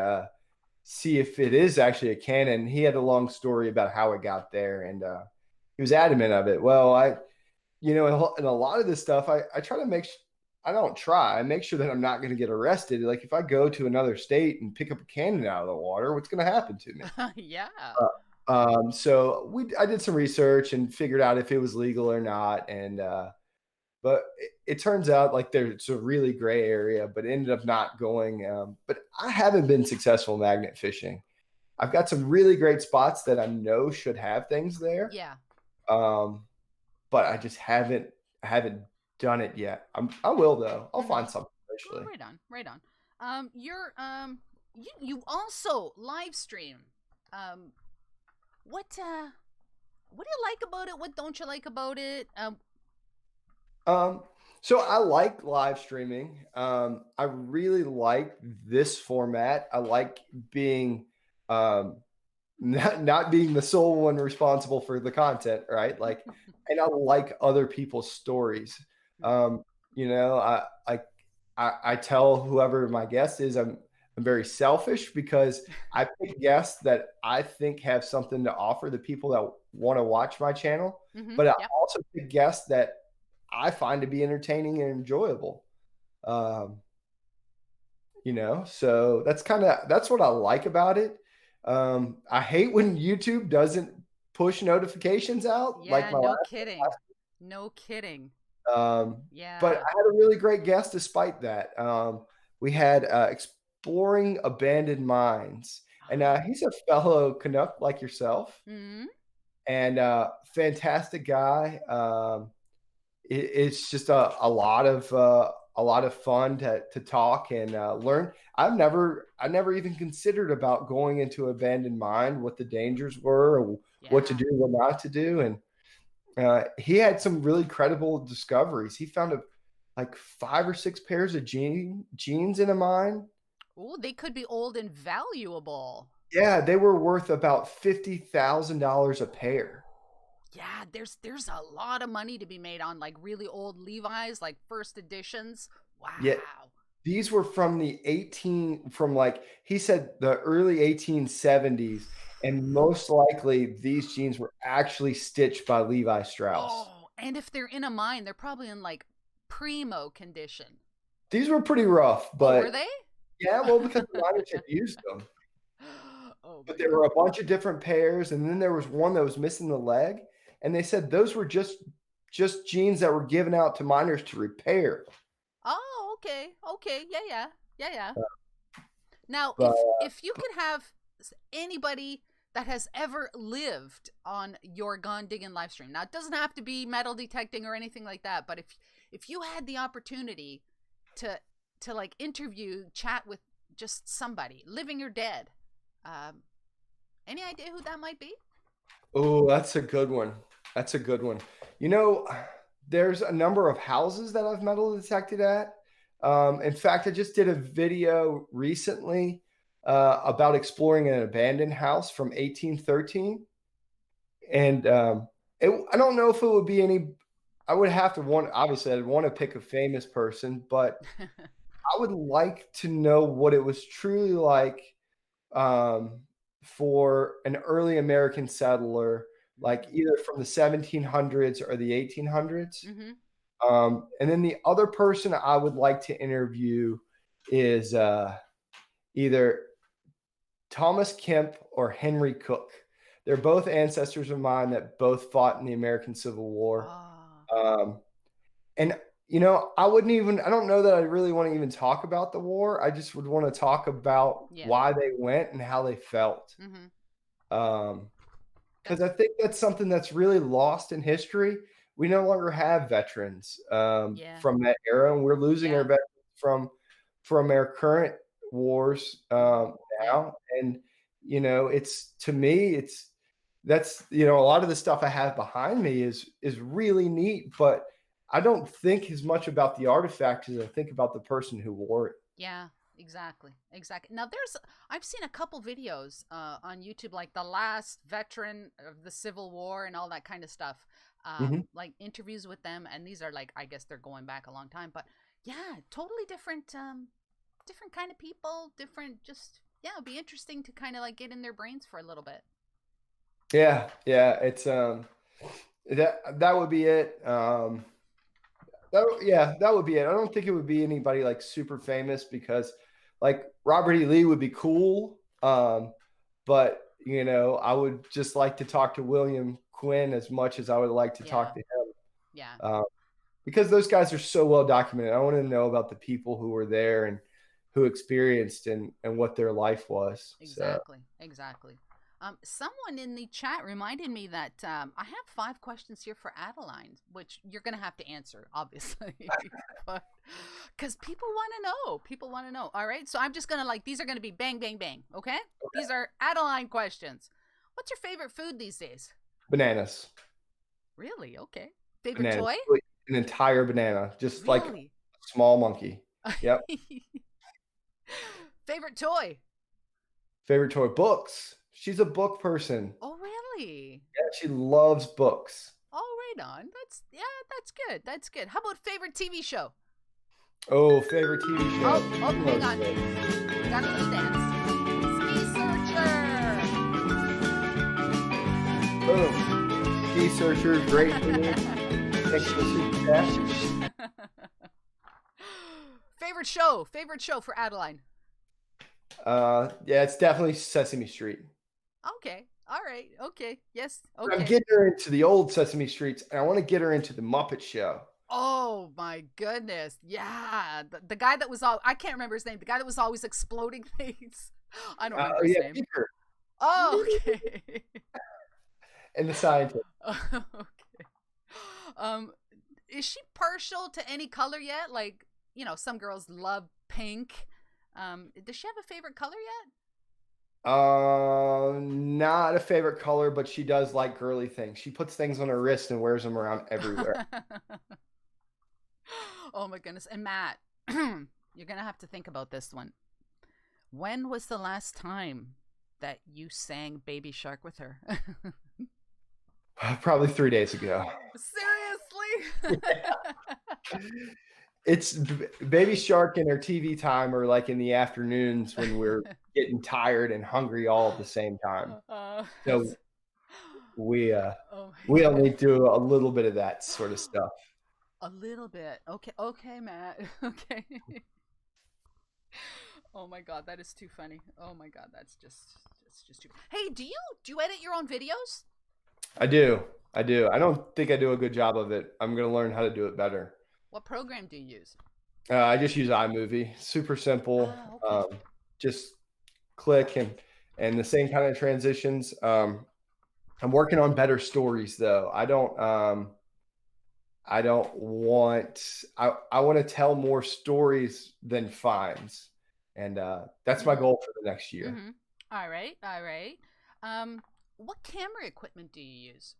[SPEAKER 3] see if it is actually a cannon. He had a long story about how it got there, and he was adamant of it. Well, in a lot of this stuff, I try to I make sure that I'm not going to get arrested. Like if I go to another state and pick up a cannon out of the water, what's going to happen to me?
[SPEAKER 2] Yeah.
[SPEAKER 3] So I did some research and figured out if it was legal or not. And, but it turns out like there's a really gray area, but it ended up not going. But I haven't been successful magnet fishing. I've got some really great spots that I know should have things there.
[SPEAKER 2] Yeah.
[SPEAKER 3] But I just haven't done it yet. I will though. I'll find something eventually.
[SPEAKER 2] Oh, right on. You also live stream. What do you like about it? What don't you like about it?
[SPEAKER 3] So I like live streaming. I really like this format. I like being not being the sole one responsible for the content, right? Like, and I like other people's stories. I tell whoever my guest is, I'm very selfish because I pick guests that I think have something to offer the people that want to watch my channel.
[SPEAKER 2] Mm-hmm,
[SPEAKER 3] but I also pick guests that I find to be entertaining and enjoyable. So that's what I like about it. I hate when YouTube doesn't push notifications out.
[SPEAKER 2] Yeah,
[SPEAKER 3] like
[SPEAKER 2] no kidding. No kidding.
[SPEAKER 3] Yeah. But I had a really great guest despite that. We had Exploring Abandoned Mines. And he's a fellow Canuck like yourself.
[SPEAKER 2] Mm-hmm.
[SPEAKER 3] And fantastic guy. It's just a lot of fun to talk and learn. I never even considered about going into abandoned mine, what the dangers were, or what to do, what not to do. And he had some really credible discoveries. He found like 5 or 6 pairs of jeans in a mine.
[SPEAKER 2] Oh, they could be old and valuable.
[SPEAKER 3] Yeah, they were worth about $50,000 a pair.
[SPEAKER 2] Yeah, there's a lot of money to be made on like really old Levi's, like first editions. Wow.
[SPEAKER 3] Yeah, these were from he said the early 1870s, and most likely these jeans were actually stitched by Levi Strauss.
[SPEAKER 2] Oh, and if they're in a mine, they're probably in like primo condition.
[SPEAKER 3] These were pretty rough, but
[SPEAKER 2] were they?
[SPEAKER 3] Yeah, well, because the miners had used them. But there were a bunch of different pairs, and then there was one that was missing the leg, and they said those were just jeans that were given out to miners to repair.
[SPEAKER 2] Oh, okay, yeah. Now, if you could have anybody that has ever lived on your Gone Diggin' live stream, now it doesn't have to be metal detecting or anything like that, but if you had the opportunity to to like interview, chat with just somebody, living or dead. Any idea who that might be?
[SPEAKER 3] Oh, that's a good one. That's a good one. You know, there's a number of houses that I've metal detected at. In fact, I just did a video recently about exploring an abandoned house from 1813. And I don't know if it would be any, I would have to obviously I'd want to pick a famous person, but I would like to know what it was truly like for an early American settler, like either from the 1700s or the 1800s. And then the other person I would like to interview is either Thomas Kemp or Henry Cook. They're both ancestors of mine that both fought in the American Civil War. And, you know, I don't know that I really want to even talk about the war. I just would want to talk about why they went and how they felt. Because I think that's something that's really lost in history. We no longer have veterans from that era, and we're losing our veterans from our current wars now. And, you know, that's a lot of the stuff I have behind me is really neat, but I don't think as much about the artifact as I think about the person who wore it.
[SPEAKER 2] Yeah, exactly. Now I've seen a couple videos on YouTube, like the last veteran of the Civil War and all that kind of stuff, like interviews with them. And these are like, I guess they're going back a long time, but yeah, totally different kind of people, it'd be interesting to kind of like get in their brains for a little bit.
[SPEAKER 3] Yeah, it's that would be it. That would be it. I don't think it would be anybody like super famous, because like Robert E. Lee would be cool. But you know, I would just like to talk to William Quinn as much as I would like to talk to him.
[SPEAKER 2] Yeah.
[SPEAKER 3] Because those guys are so well documented. I want to know about the people who were there and who experienced and what their life was.
[SPEAKER 2] Exactly. Someone in the chat reminded me that I have 5 questions here for Adeline, which you're going to have to answer, obviously, because people want to know. All right. So I'm just going to these are going to be bang, bang, bang. Okay. These are Adeline questions. What's your favorite food these days?
[SPEAKER 3] Bananas.
[SPEAKER 2] Really? Okay. Favorite toy?
[SPEAKER 3] An entire banana, just like a small monkey. Yep.
[SPEAKER 2] Favorite toy?
[SPEAKER 3] Books. She's a book person.
[SPEAKER 2] Oh, really?
[SPEAKER 3] Yeah, she loves books.
[SPEAKER 2] Oh, right on. That's good. How about favorite TV show?
[SPEAKER 3] Oh, favorite TV show.
[SPEAKER 2] Oh, hang on. We got a little dance. Ski Searcher.
[SPEAKER 3] Boom. Ski Searcher, great movie.
[SPEAKER 2] Favorite show for Adeline.
[SPEAKER 3] Yeah, it's definitely Sesame Street.
[SPEAKER 2] Okay. All right. Okay. Yes. Okay.
[SPEAKER 3] I'm getting her into the old Sesame Streets, and I want to get her into the Muppet Show.
[SPEAKER 2] Oh my goodness. Yeah. The guy that was I can't remember his name. The guy that was always exploding things. I don't remember his name.
[SPEAKER 3] Peter.
[SPEAKER 2] Oh, okay.
[SPEAKER 3] And the scientist.
[SPEAKER 2] Okay. Is she partial to any color yet? Like, you know, some girls love pink. Does she have a favorite color yet?
[SPEAKER 3] Not a favorite color, but she does like girly things. She puts things on her wrist and wears them around everywhere.
[SPEAKER 2] Oh my goodness. And Matt, you're going to have to think about this one. When was the last time that you sang Baby Shark with her?
[SPEAKER 3] Probably 3 days ago.
[SPEAKER 2] Seriously?
[SPEAKER 3] It's Baby Shark and her TV time are like in the afternoons when we're getting tired and hungry all at the same time. So we only do a little bit of that sort of stuff.
[SPEAKER 2] A little bit. Okay, Matt. Okay. Oh my God, that is too funny. Oh my God, that's just too. Hey, do you edit your own videos?
[SPEAKER 3] I do. I don't think I do a good job of it. I'm gonna learn how to do it better.
[SPEAKER 2] What program do you use?
[SPEAKER 3] I just use iMovie. Super simple.
[SPEAKER 2] Okay.
[SPEAKER 3] Just click and the same kind of transitions. I'm working on better stories though. I don't I don't want, I want to tell more stories than finds. And that's my goal for the next year.
[SPEAKER 2] Mm-hmm. All right. What camera equipment do you use?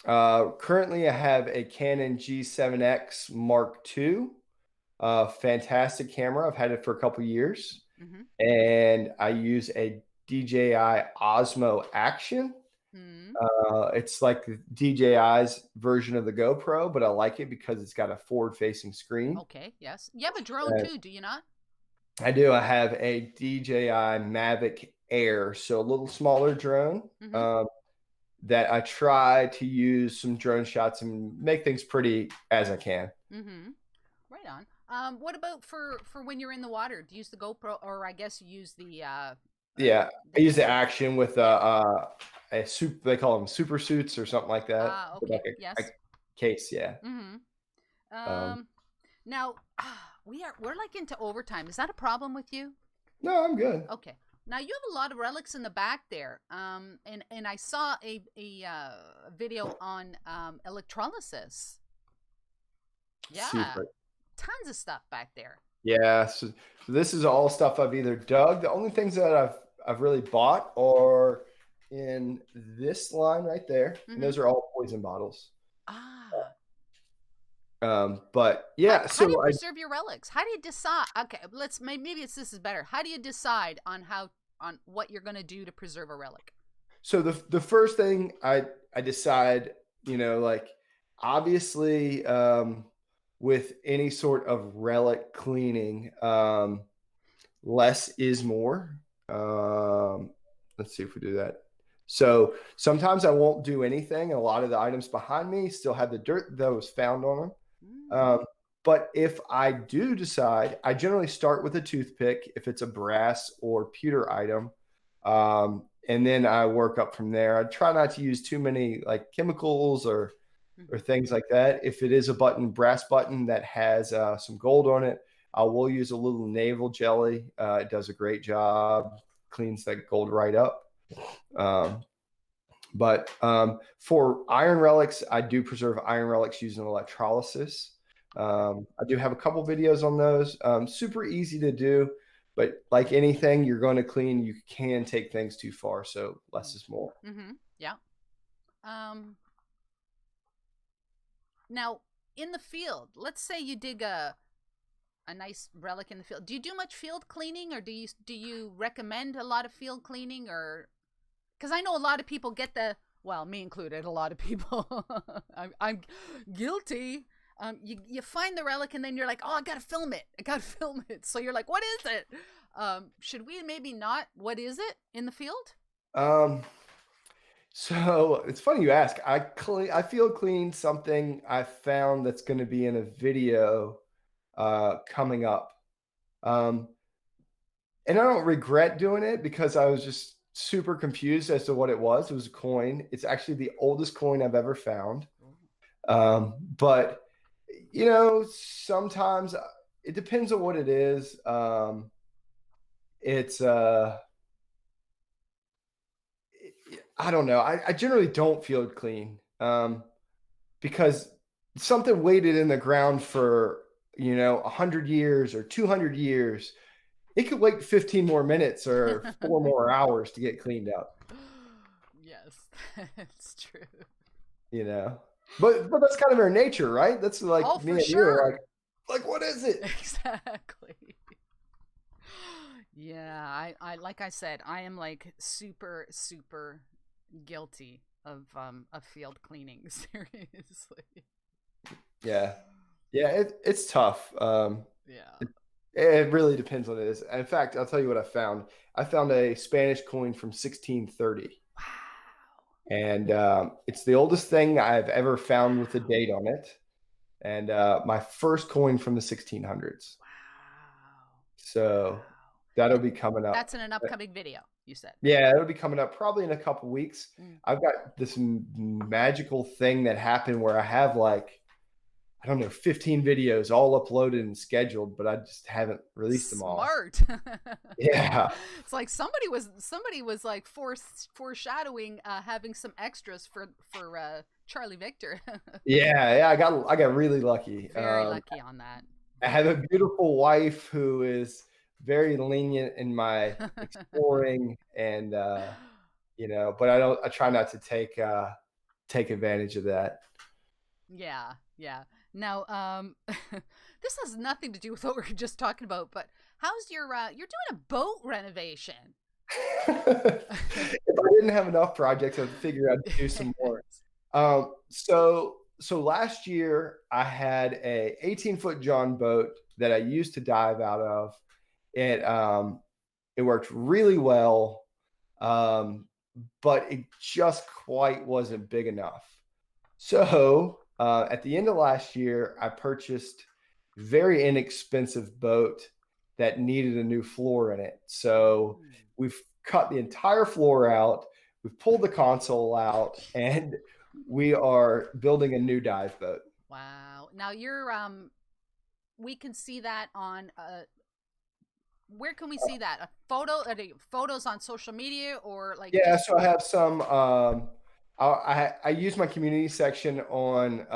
[SPEAKER 3] Currently, I have a Canon G7X Mark II. Fantastic camera. I've had it for a couple years.
[SPEAKER 2] Mm-hmm.
[SPEAKER 3] And I use a DJI Osmo Action.
[SPEAKER 2] Mm-hmm.
[SPEAKER 3] It's like DJI's version of the GoPro, but I like it because it's got a forward-facing screen.
[SPEAKER 2] Okay, yes. You have a drone too, do you not?
[SPEAKER 3] I do. I have a DJI Mavic Air, so a little smaller drone.
[SPEAKER 2] Mm-hmm.
[SPEAKER 3] That I try to use some drone shots and make things pretty as I can.
[SPEAKER 2] Mm-hmm. Right on. What about for when you're in the water? Do you use the GoPro, or I guess you use the
[SPEAKER 3] yeah, I use the Action with a super. They call them super suits or something like that.
[SPEAKER 2] Okay.
[SPEAKER 3] Like
[SPEAKER 2] yes.
[SPEAKER 3] a case. Yeah.
[SPEAKER 2] Mm-hmm. Now we're like into overtime. Is that a problem with you?
[SPEAKER 3] No, I'm good.
[SPEAKER 2] Okay. Now you have a lot of relics in the back there. And I saw a video on electrolysis. Yeah.
[SPEAKER 3] Super.
[SPEAKER 2] Tons of stuff back there.
[SPEAKER 3] Yeah, so this is all stuff I've either dug. The only things that I've really bought are in this line right there,
[SPEAKER 2] Mm-hmm.
[SPEAKER 3] and those are all poison bottles. But yeah,
[SPEAKER 2] how do you preserve your relics? How do you decide? Okay, maybe this is better. How do you decide on what you're going to do to preserve a relic?
[SPEAKER 3] So the first thing I decide, like obviously. With any sort of relic cleaning, less is more. Let's see if we do that. So sometimes I won't do anything. A lot of the items behind me still have the dirt that was found on them. But if I do decide, I generally start with a toothpick if it's a brass or pewter item. And then I work up from there. I try not to use too many like chemicals or things like that. If it is a brass button that has some gold on it, I will use a little navel jelly. It does a great job, cleans that gold right up. But for iron relics, I do preserve iron relics using electrolysis. I do have a couple videos on those. Super easy to do, but like anything you're going to clean, you can take things too far. So less is more.
[SPEAKER 2] Mm-hmm. Yeah. Now, in the field, let's say you dig a nice relic in the field. Do you do much field cleaning, or do you recommend a lot of field cleaning, or because I know a lot of people get me included, a lot of people. I'm guilty. You find the relic and then you're like, oh, I gotta film it. So you're like, what is it? Should we maybe not? What is it in the field?
[SPEAKER 3] So it's funny you ask. I field clean something I found that's going to be in a video coming up. And I don't regret doing it because I was just super confused as to what it was. It was a coin. It's actually the oldest coin I've ever found. But sometimes it depends on what it is. It's I don't know. I generally don't field clean because something waited in the ground for 100 years or 200 years. It could wait 15 more minutes or 4 more hours to get cleaned up.
[SPEAKER 2] Yes, that's true.
[SPEAKER 3] But that's kind of our nature, right? That's like me and you are like what is it?
[SPEAKER 2] Exactly. Yeah, I like I said, I am like super guilty of field cleaning. Seriously.
[SPEAKER 3] Yeah, it's tough.
[SPEAKER 2] Yeah.
[SPEAKER 3] It really depends on what it is. In fact, I'll tell you what I found. I found a Spanish coin from 1630.
[SPEAKER 2] Wow.
[SPEAKER 3] And it's the oldest thing I've ever found with a date on it. And my first coin from the 1600s.
[SPEAKER 2] Wow.
[SPEAKER 3] So that'll be coming up.
[SPEAKER 2] That's in an upcoming video, you said.
[SPEAKER 3] Yeah, it'll be coming up probably in a couple weeks. I've got this magical thing that happened where I I don't know, 15 videos all uploaded and scheduled, but I just haven't released them all.
[SPEAKER 2] Smart.
[SPEAKER 3] Yeah.
[SPEAKER 2] It's like somebody was like foreshadowing having some extras for Charlie Victor.
[SPEAKER 3] Yeah, I got really lucky.
[SPEAKER 2] Very lucky on that.
[SPEAKER 3] I have a beautiful wife who is very lenient in my exploring, and but I try not to take advantage of that.
[SPEAKER 2] Yeah. Now, this has nothing to do with what we were just talking about, but how's you're doing a boat renovation?
[SPEAKER 3] If I didn't have enough projects, I'd figure I'd do some more. So last year I had a 18-foot John boat that I used to dive out of. It worked really well, but it just quite wasn't big enough. So at the end of last year, I purchased a very inexpensive boat that needed a new floor in it. So we've cut the entire floor out, we've pulled the console out, and we are building a new dive boat.
[SPEAKER 2] Wow. Now you're we can see that on where can we see that? Photos on social media or like?
[SPEAKER 3] Yeah, so I have some I use my community section on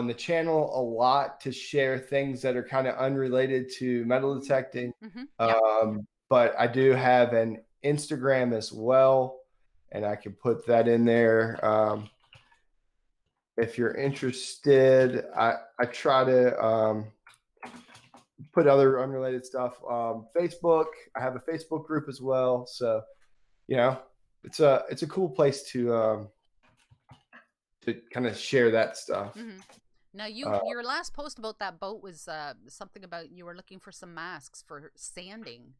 [SPEAKER 3] the channel a lot to share things that are kind of unrelated to metal detecting. But I do have an Instagram as well, and I can put that in there. If you're interested, I try to put other unrelated stuff. Facebook, I have a Facebook group as well. So, it's a cool place to kind of share that stuff.
[SPEAKER 2] Now your last post about that boat was something about you were looking for some masks for sanding.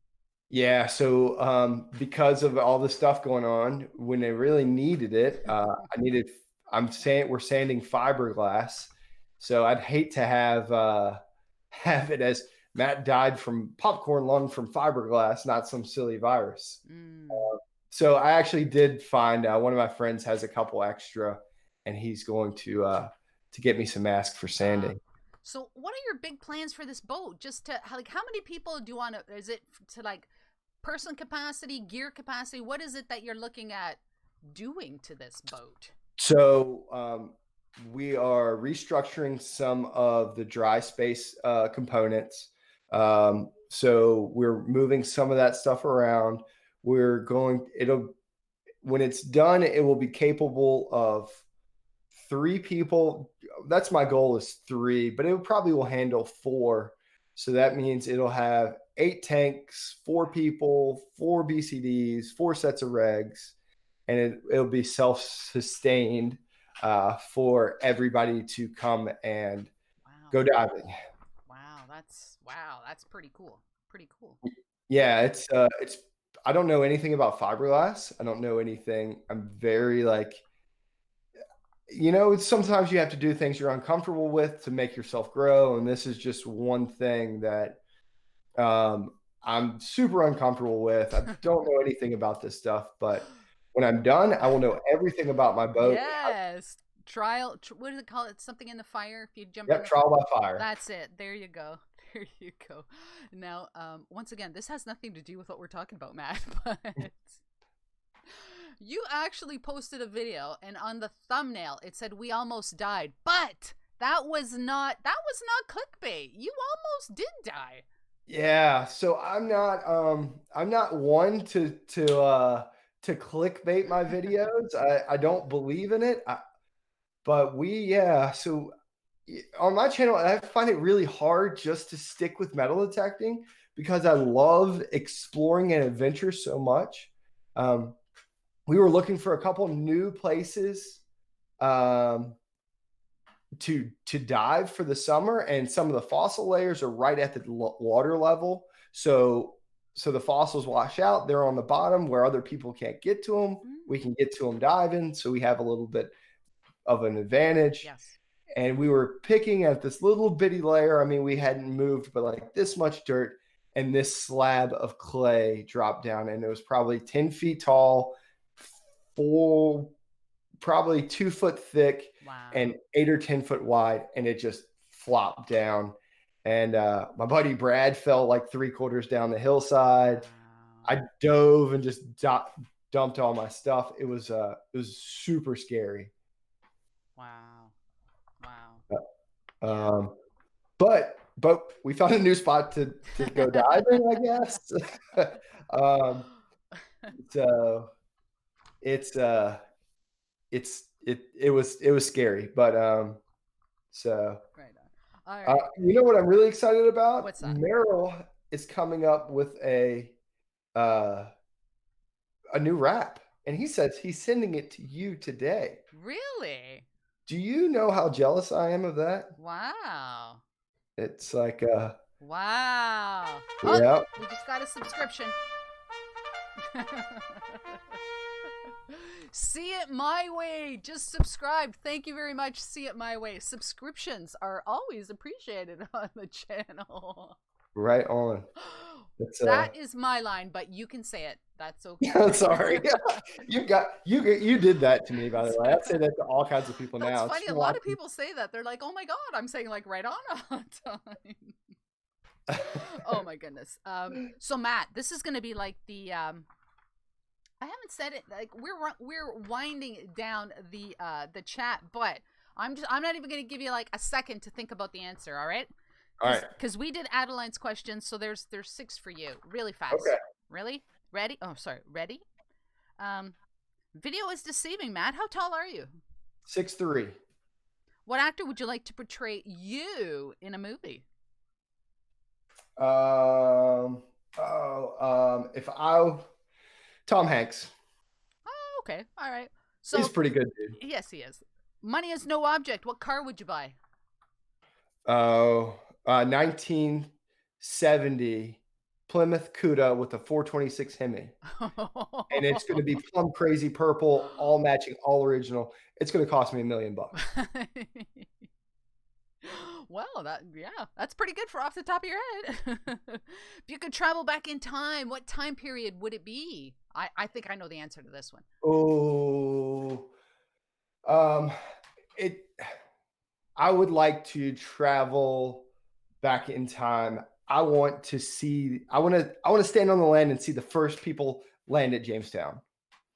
[SPEAKER 3] Yeah, so because of all the stuff going on, when they really needed it, we're sanding fiberglass. So I'd hate to have it as Matt died from popcorn lung from fiberglass, not some silly virus. So I actually did find one of my friends has a couple extra, and he's going to get me some masks for sanding.
[SPEAKER 2] So what are your big plans for this boat? Just to how many people do you want to? Is it to like person capacity, gear capacity? What is it that you're looking at doing to this boat?
[SPEAKER 3] So we are restructuring some of the dry space components. So we're moving some of that stuff around. When it's done, it will be capable of 3 people. That's my goal, is 3, but it probably will handle 4. So that means it'll have 8 tanks, 4 people, 4 BCDs, 4 sets of regs, and it'll be self-sustained for everybody to come and go diving.
[SPEAKER 2] Wow, that's pretty cool.
[SPEAKER 3] Yeah, it's I don't know anything about fiberglass. I don't know anything. I'm very sometimes you have to do things you're uncomfortable with to make yourself grow. And this is just one thing that I'm super uncomfortable with. I don't know anything about this stuff, but when I'm done, I will know everything about my boat.
[SPEAKER 2] Yes. What do they call it? Something in the fire? If you jump
[SPEAKER 3] in trial by fire.
[SPEAKER 2] That's it. There you go. Now, once again, this has nothing to do with what we're talking about, Matt, but you actually posted a video, and on the thumbnail it said "we almost died," but that was not clickbait. You almost did die. Yeah, so I'm not one to clickbait my videos. I don't believe in it. So on my channel, I find it really hard just to stick with metal detecting because I love exploring and adventure so much. We were looking for a couple new places to dive for the summer, and some of the fossil layers are right at the water level. So the fossils wash out. They're on the bottom where other people can't get to them. We can get to them diving, so we have a little bit of an advantage. Yes.
[SPEAKER 3] And we were picking at this little bitty layer. I mean, we hadn't moved, but like this much dirt, and this slab of clay dropped down, and it was probably 10 feet tall, probably 2 foot thick
[SPEAKER 2] Wow.
[SPEAKER 3] and 8 or 10 foot wide, and it just flopped down. And my buddy Brad fell like 3/4 down the hillside.
[SPEAKER 2] Wow.
[SPEAKER 3] I dove and just dumped all my stuff. It was super scary.
[SPEAKER 2] Wow.
[SPEAKER 3] But we found a new spot to go diving, I guess. So it was scary, but so
[SPEAKER 2] right on. All right.
[SPEAKER 3] you know what I'm really excited about?
[SPEAKER 2] What's that?
[SPEAKER 3] Meryl is coming up with a new rap, and he says he's sending it to you today.
[SPEAKER 2] Really?
[SPEAKER 3] Do you know how jealous I am of that?
[SPEAKER 2] Wow.
[SPEAKER 3] It's like
[SPEAKER 2] wow.
[SPEAKER 3] Yeah.
[SPEAKER 2] We just got a subscription. See It My Way just subscribed. Thank you very much. See It My Way. Subscriptions are always appreciated on the channel.
[SPEAKER 3] Right on.
[SPEAKER 2] That is my line, but you can say it. That's okay.
[SPEAKER 3] Sorry. You did that to me, by the way. I say that to all kinds of people now.
[SPEAKER 2] That's funny. A lot of people say that. They're like, oh my God, I'm saying like right on all the time. Oh my goodness. So Matt, this is gonna be like the I haven't said it, like we're winding down the chat, but I'm not even gonna give you like a second to think about the answer, all right?
[SPEAKER 3] All right.
[SPEAKER 2] Because we did Adeline's questions, so there's 6 for you. Really fast.
[SPEAKER 3] Okay.
[SPEAKER 2] Really? Ready? Oh, sorry. Ready? Video is deceiving, Matt. How tall are you?
[SPEAKER 3] 6'3".
[SPEAKER 2] What actor would you like to portray you in a movie?
[SPEAKER 3] Tom Hanks.
[SPEAKER 2] Oh, okay. All right. So
[SPEAKER 3] he's pretty good, dude.
[SPEAKER 2] Yes, he is. Money is no object. What car would you buy?
[SPEAKER 3] 1970 Plymouth Cuda with a 426 Hemi. And it's going to be plum crazy purple, all matching, all original. It's going to cost me $1 million.
[SPEAKER 2] Well, that's pretty good for off the top of your head. If you could travel back in time, what time period would it be? I think I know the answer to this one.
[SPEAKER 3] I would like to travel back in time. I want to stand on the land and see the first people land at Jamestown.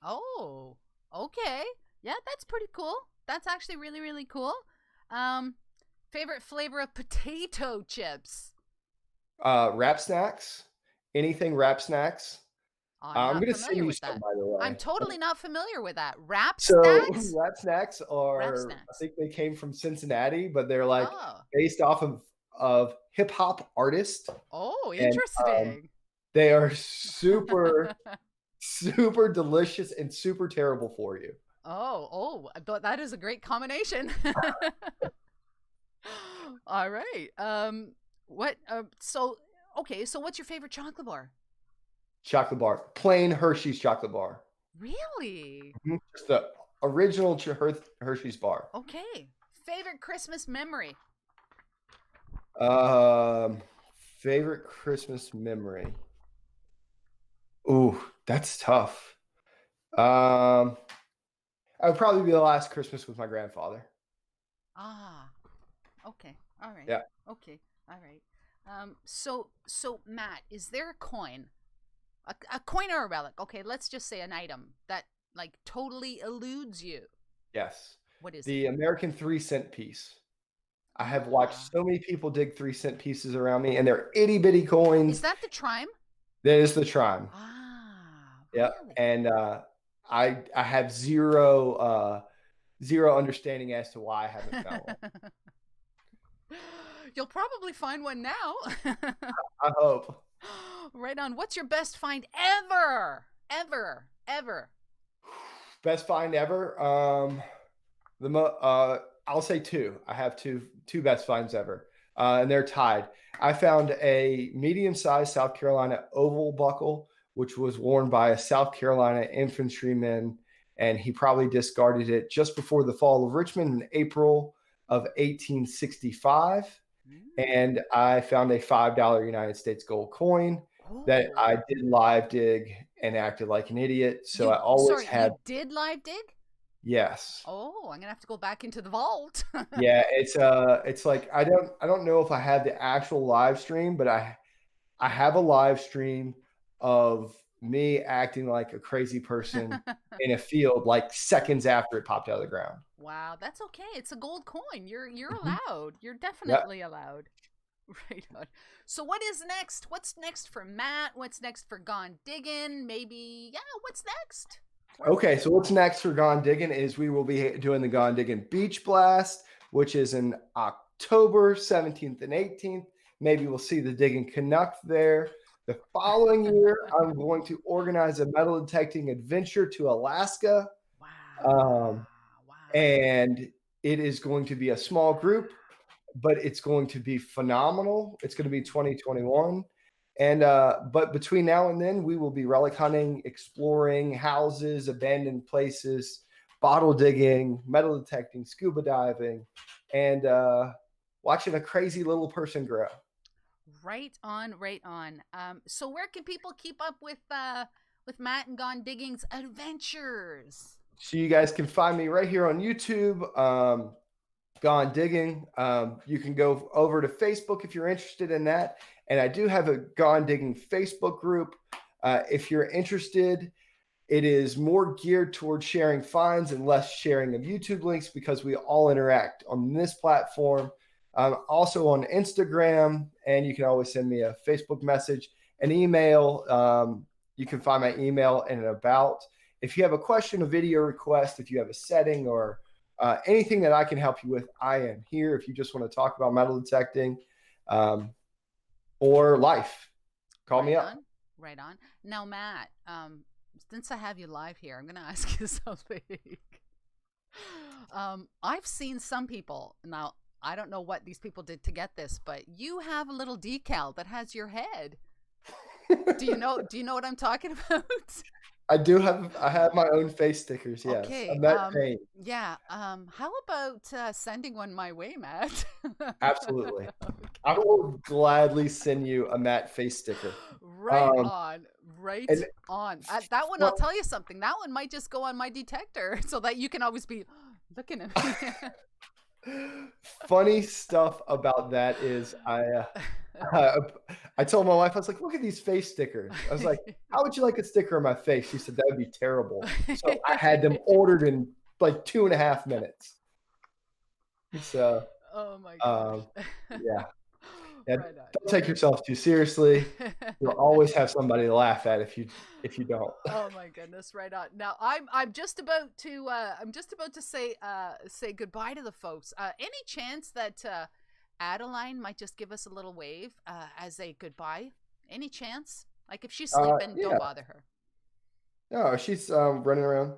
[SPEAKER 2] Oh, okay. Yeah, that's pretty cool. That's actually really, really cool. Favorite flavor of potato chips?
[SPEAKER 3] Wrap snacks. Anything wrap snacks. I'm going to send you some, by the way.
[SPEAKER 2] I'm totally not familiar with that. Wrap
[SPEAKER 3] snacks? Wrap snacks are, I think they came from Cincinnati, but they're like based off of hip hop artists.
[SPEAKER 2] Oh, interesting.
[SPEAKER 3] And, they are super, super delicious and super terrible for you.
[SPEAKER 2] Oh, that is a great combination. All right. So what's your favorite chocolate bar?
[SPEAKER 3] Chocolate bar. Plain Hershey's chocolate bar.
[SPEAKER 2] Really?
[SPEAKER 3] Just the original Hershey's bar.
[SPEAKER 2] Okay. Favorite Christmas memory?
[SPEAKER 3] Favorite Christmas memory. Ooh, that's tough. I would probably be the last Christmas with my grandfather.
[SPEAKER 2] Ah. Okay. All right.
[SPEAKER 3] Yeah.
[SPEAKER 2] Okay. All right. So Matt, is there a coin? A coin or a relic? Okay, let's just say an item that like totally eludes you.
[SPEAKER 3] Yes.
[SPEAKER 2] What is
[SPEAKER 3] the
[SPEAKER 2] it?
[SPEAKER 3] American 3-cent piece? I have watched so many people dig 3-cent pieces around me, and they're itty bitty coins.
[SPEAKER 2] Is that the chime?
[SPEAKER 3] That is the chime. Yeah.
[SPEAKER 2] Really?
[SPEAKER 3] And I have zero understanding as to why I haven't found one.
[SPEAKER 2] You'll probably find one now.
[SPEAKER 3] I hope.
[SPEAKER 2] Right on. What's your best find ever? Ever?
[SPEAKER 3] Best find ever? I'll say 2. I have two best finds ever, and they're tied. I found a medium-sized South Carolina oval buckle, which was worn by a South Carolina infantryman, and he probably discarded it just before the fall of Richmond in April of 1865. And I found a $5 United States gold coin that I did live dig and acted like an idiot. So I always had.
[SPEAKER 2] You did live dig?
[SPEAKER 3] Yes.
[SPEAKER 2] Oh, I'm gonna have to go back into the vault.
[SPEAKER 3] Yeah, it's like I don't know if I have the actual live stream, but I have a live stream of me acting like a crazy person in a field like seconds after it popped out of the ground.
[SPEAKER 2] Wow, that's okay. It's a gold coin. You're
[SPEAKER 3] Mhm.
[SPEAKER 2] allowed. You're
[SPEAKER 3] Yep.
[SPEAKER 2] definitely allowed. Right on. So what is next? What's next for Matt? What's next for Gone Diggin'? Maybe, yeah, what's next?
[SPEAKER 3] Okay, so what's next for Gone Diggin' is we will be doing the Gone Diggin' Beach Blast, which is in October 17th and 18th. Maybe we'll see the Diggin' Canuck there. The following year, I'm going to organize a metal detecting adventure to Alaska.
[SPEAKER 2] Wow. Wow.
[SPEAKER 3] And it is going to be a small group, but it's going to be phenomenal. It's going to be 2021. And but between now and then, we will be relic hunting, exploring houses, abandoned places, bottle digging, metal detecting, scuba diving, and watching a crazy little person grow.
[SPEAKER 2] Right on, right on. So where can people keep up with Matt and Gone Digging's adventures?
[SPEAKER 3] So you guys can find me right here on YouTube, Gone Digging. You can go over to Facebook if you're interested in that. And I do have a Gone Digging Facebook group. If you're interested, it is more geared towards sharing finds and less sharing of YouTube links because we all interact on this platform. Also on Instagram, and you can always send me a Facebook message, an email. You can find my email in an about. If you have a question, a video request, if you have a setting or anything that I can help you with, I am here. If you just want to talk about metal detecting or life, call me up.
[SPEAKER 2] Right on. Now, Matt, since I have you live here, I'm going to ask you something. I've seen some people, now I don't know what these people did to get this, but you have a little decal that has your head. Do you know what I'm talking about?
[SPEAKER 3] I have my own face stickers. Yes.
[SPEAKER 2] Okay. Yeah. How about sending one my way, Matt?
[SPEAKER 3] Absolutely. Okay. I will gladly send you a Matt face sticker.
[SPEAKER 2] Right on. Right on. That one, I'll tell you something. That one might just go on my detector so that you can always be looking at me.
[SPEAKER 3] Funny stuff about that is I told my wife, I was like, look at these face stickers. I was like, how would you like a sticker on my face? She said, that would be terrible. So I had them ordered in like 2.5 minutes. So,
[SPEAKER 2] oh my gosh.
[SPEAKER 3] Yeah. Right, don't take yourself too seriously. You'll always have somebody to laugh at if you don't.
[SPEAKER 2] Oh my goodness, right on. Now I'm just about to say goodbye to the folks. Any chance that Adeline might just give us a little wave as a goodbye? Any chance? Like if she's sleeping, don't bother her.
[SPEAKER 3] No, she's running around.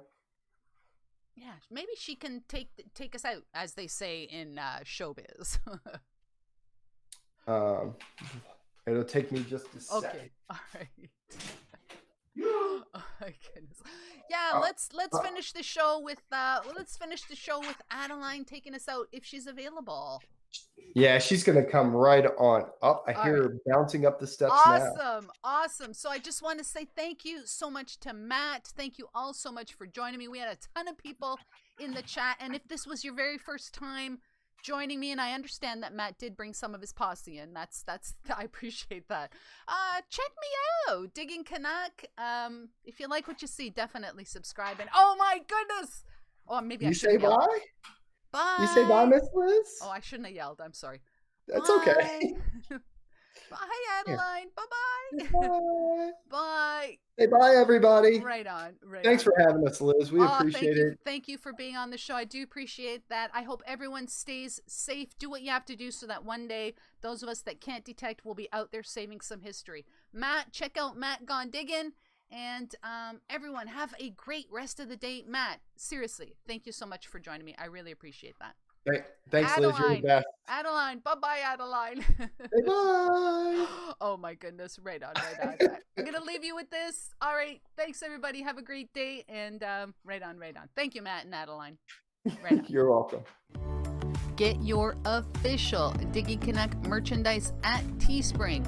[SPEAKER 2] Yeah, maybe she can take us out, as they say in showbiz.
[SPEAKER 3] It'll take me just a second.
[SPEAKER 2] Okay, all right. Oh my goodness. Yeah, let's finish the show with Adeline taking us out if she's available.
[SPEAKER 3] Yeah, she's gonna come right on up. I hear her bouncing up the steps now.
[SPEAKER 2] Awesome. So I just want to say thank you so much to Matt. Thank you all so much for joining me. We had a ton of people in the chat, and if this was your very first time joining me, and I understand that Matt did bring some of his posse in, that's I appreciate that. Check me out, Diggin' Canuck. If you like what you see, definitely subscribe. And oh my goodness, maybe I should say bye. Bye.
[SPEAKER 3] You say bye, Miss Liz?
[SPEAKER 2] Oh, I shouldn't have yelled. I'm sorry.
[SPEAKER 3] That's okay.
[SPEAKER 2] Bye, Adeline. Bye-bye.
[SPEAKER 3] Bye.
[SPEAKER 2] Bye.
[SPEAKER 3] Say bye, everybody.
[SPEAKER 2] Right on.
[SPEAKER 3] Thanks for having us, Liz. We appreciate it.
[SPEAKER 2] Thank you for being on the show. I do appreciate that. I hope everyone stays safe. Do what you have to do so that one day those of us that can't detect will be out there saving some history. Matt, check out Matt Gone Diggin'. And everyone, have a great rest of the day. Matt, seriously, thank you so much for joining me. I really appreciate that.
[SPEAKER 3] Thanks, Adeline. Liz. You're the best.
[SPEAKER 2] Adeline. Bye-bye, Adeline.
[SPEAKER 3] Bye.
[SPEAKER 2] Oh, my goodness. Right on. I'm going to leave you with this. All right. Thanks, everybody. Have a great day. And right on. Thank you, Matt and Adeline. Right on.
[SPEAKER 3] You're welcome.
[SPEAKER 2] Get your official Diggin' Canuck merchandise at Teespring.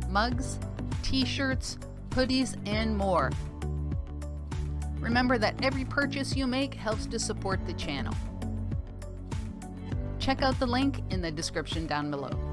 [SPEAKER 2] Mugs, t-shirts, hoodies, and more. Remember that every purchase you make helps to support the channel. Check out the link in the description down below.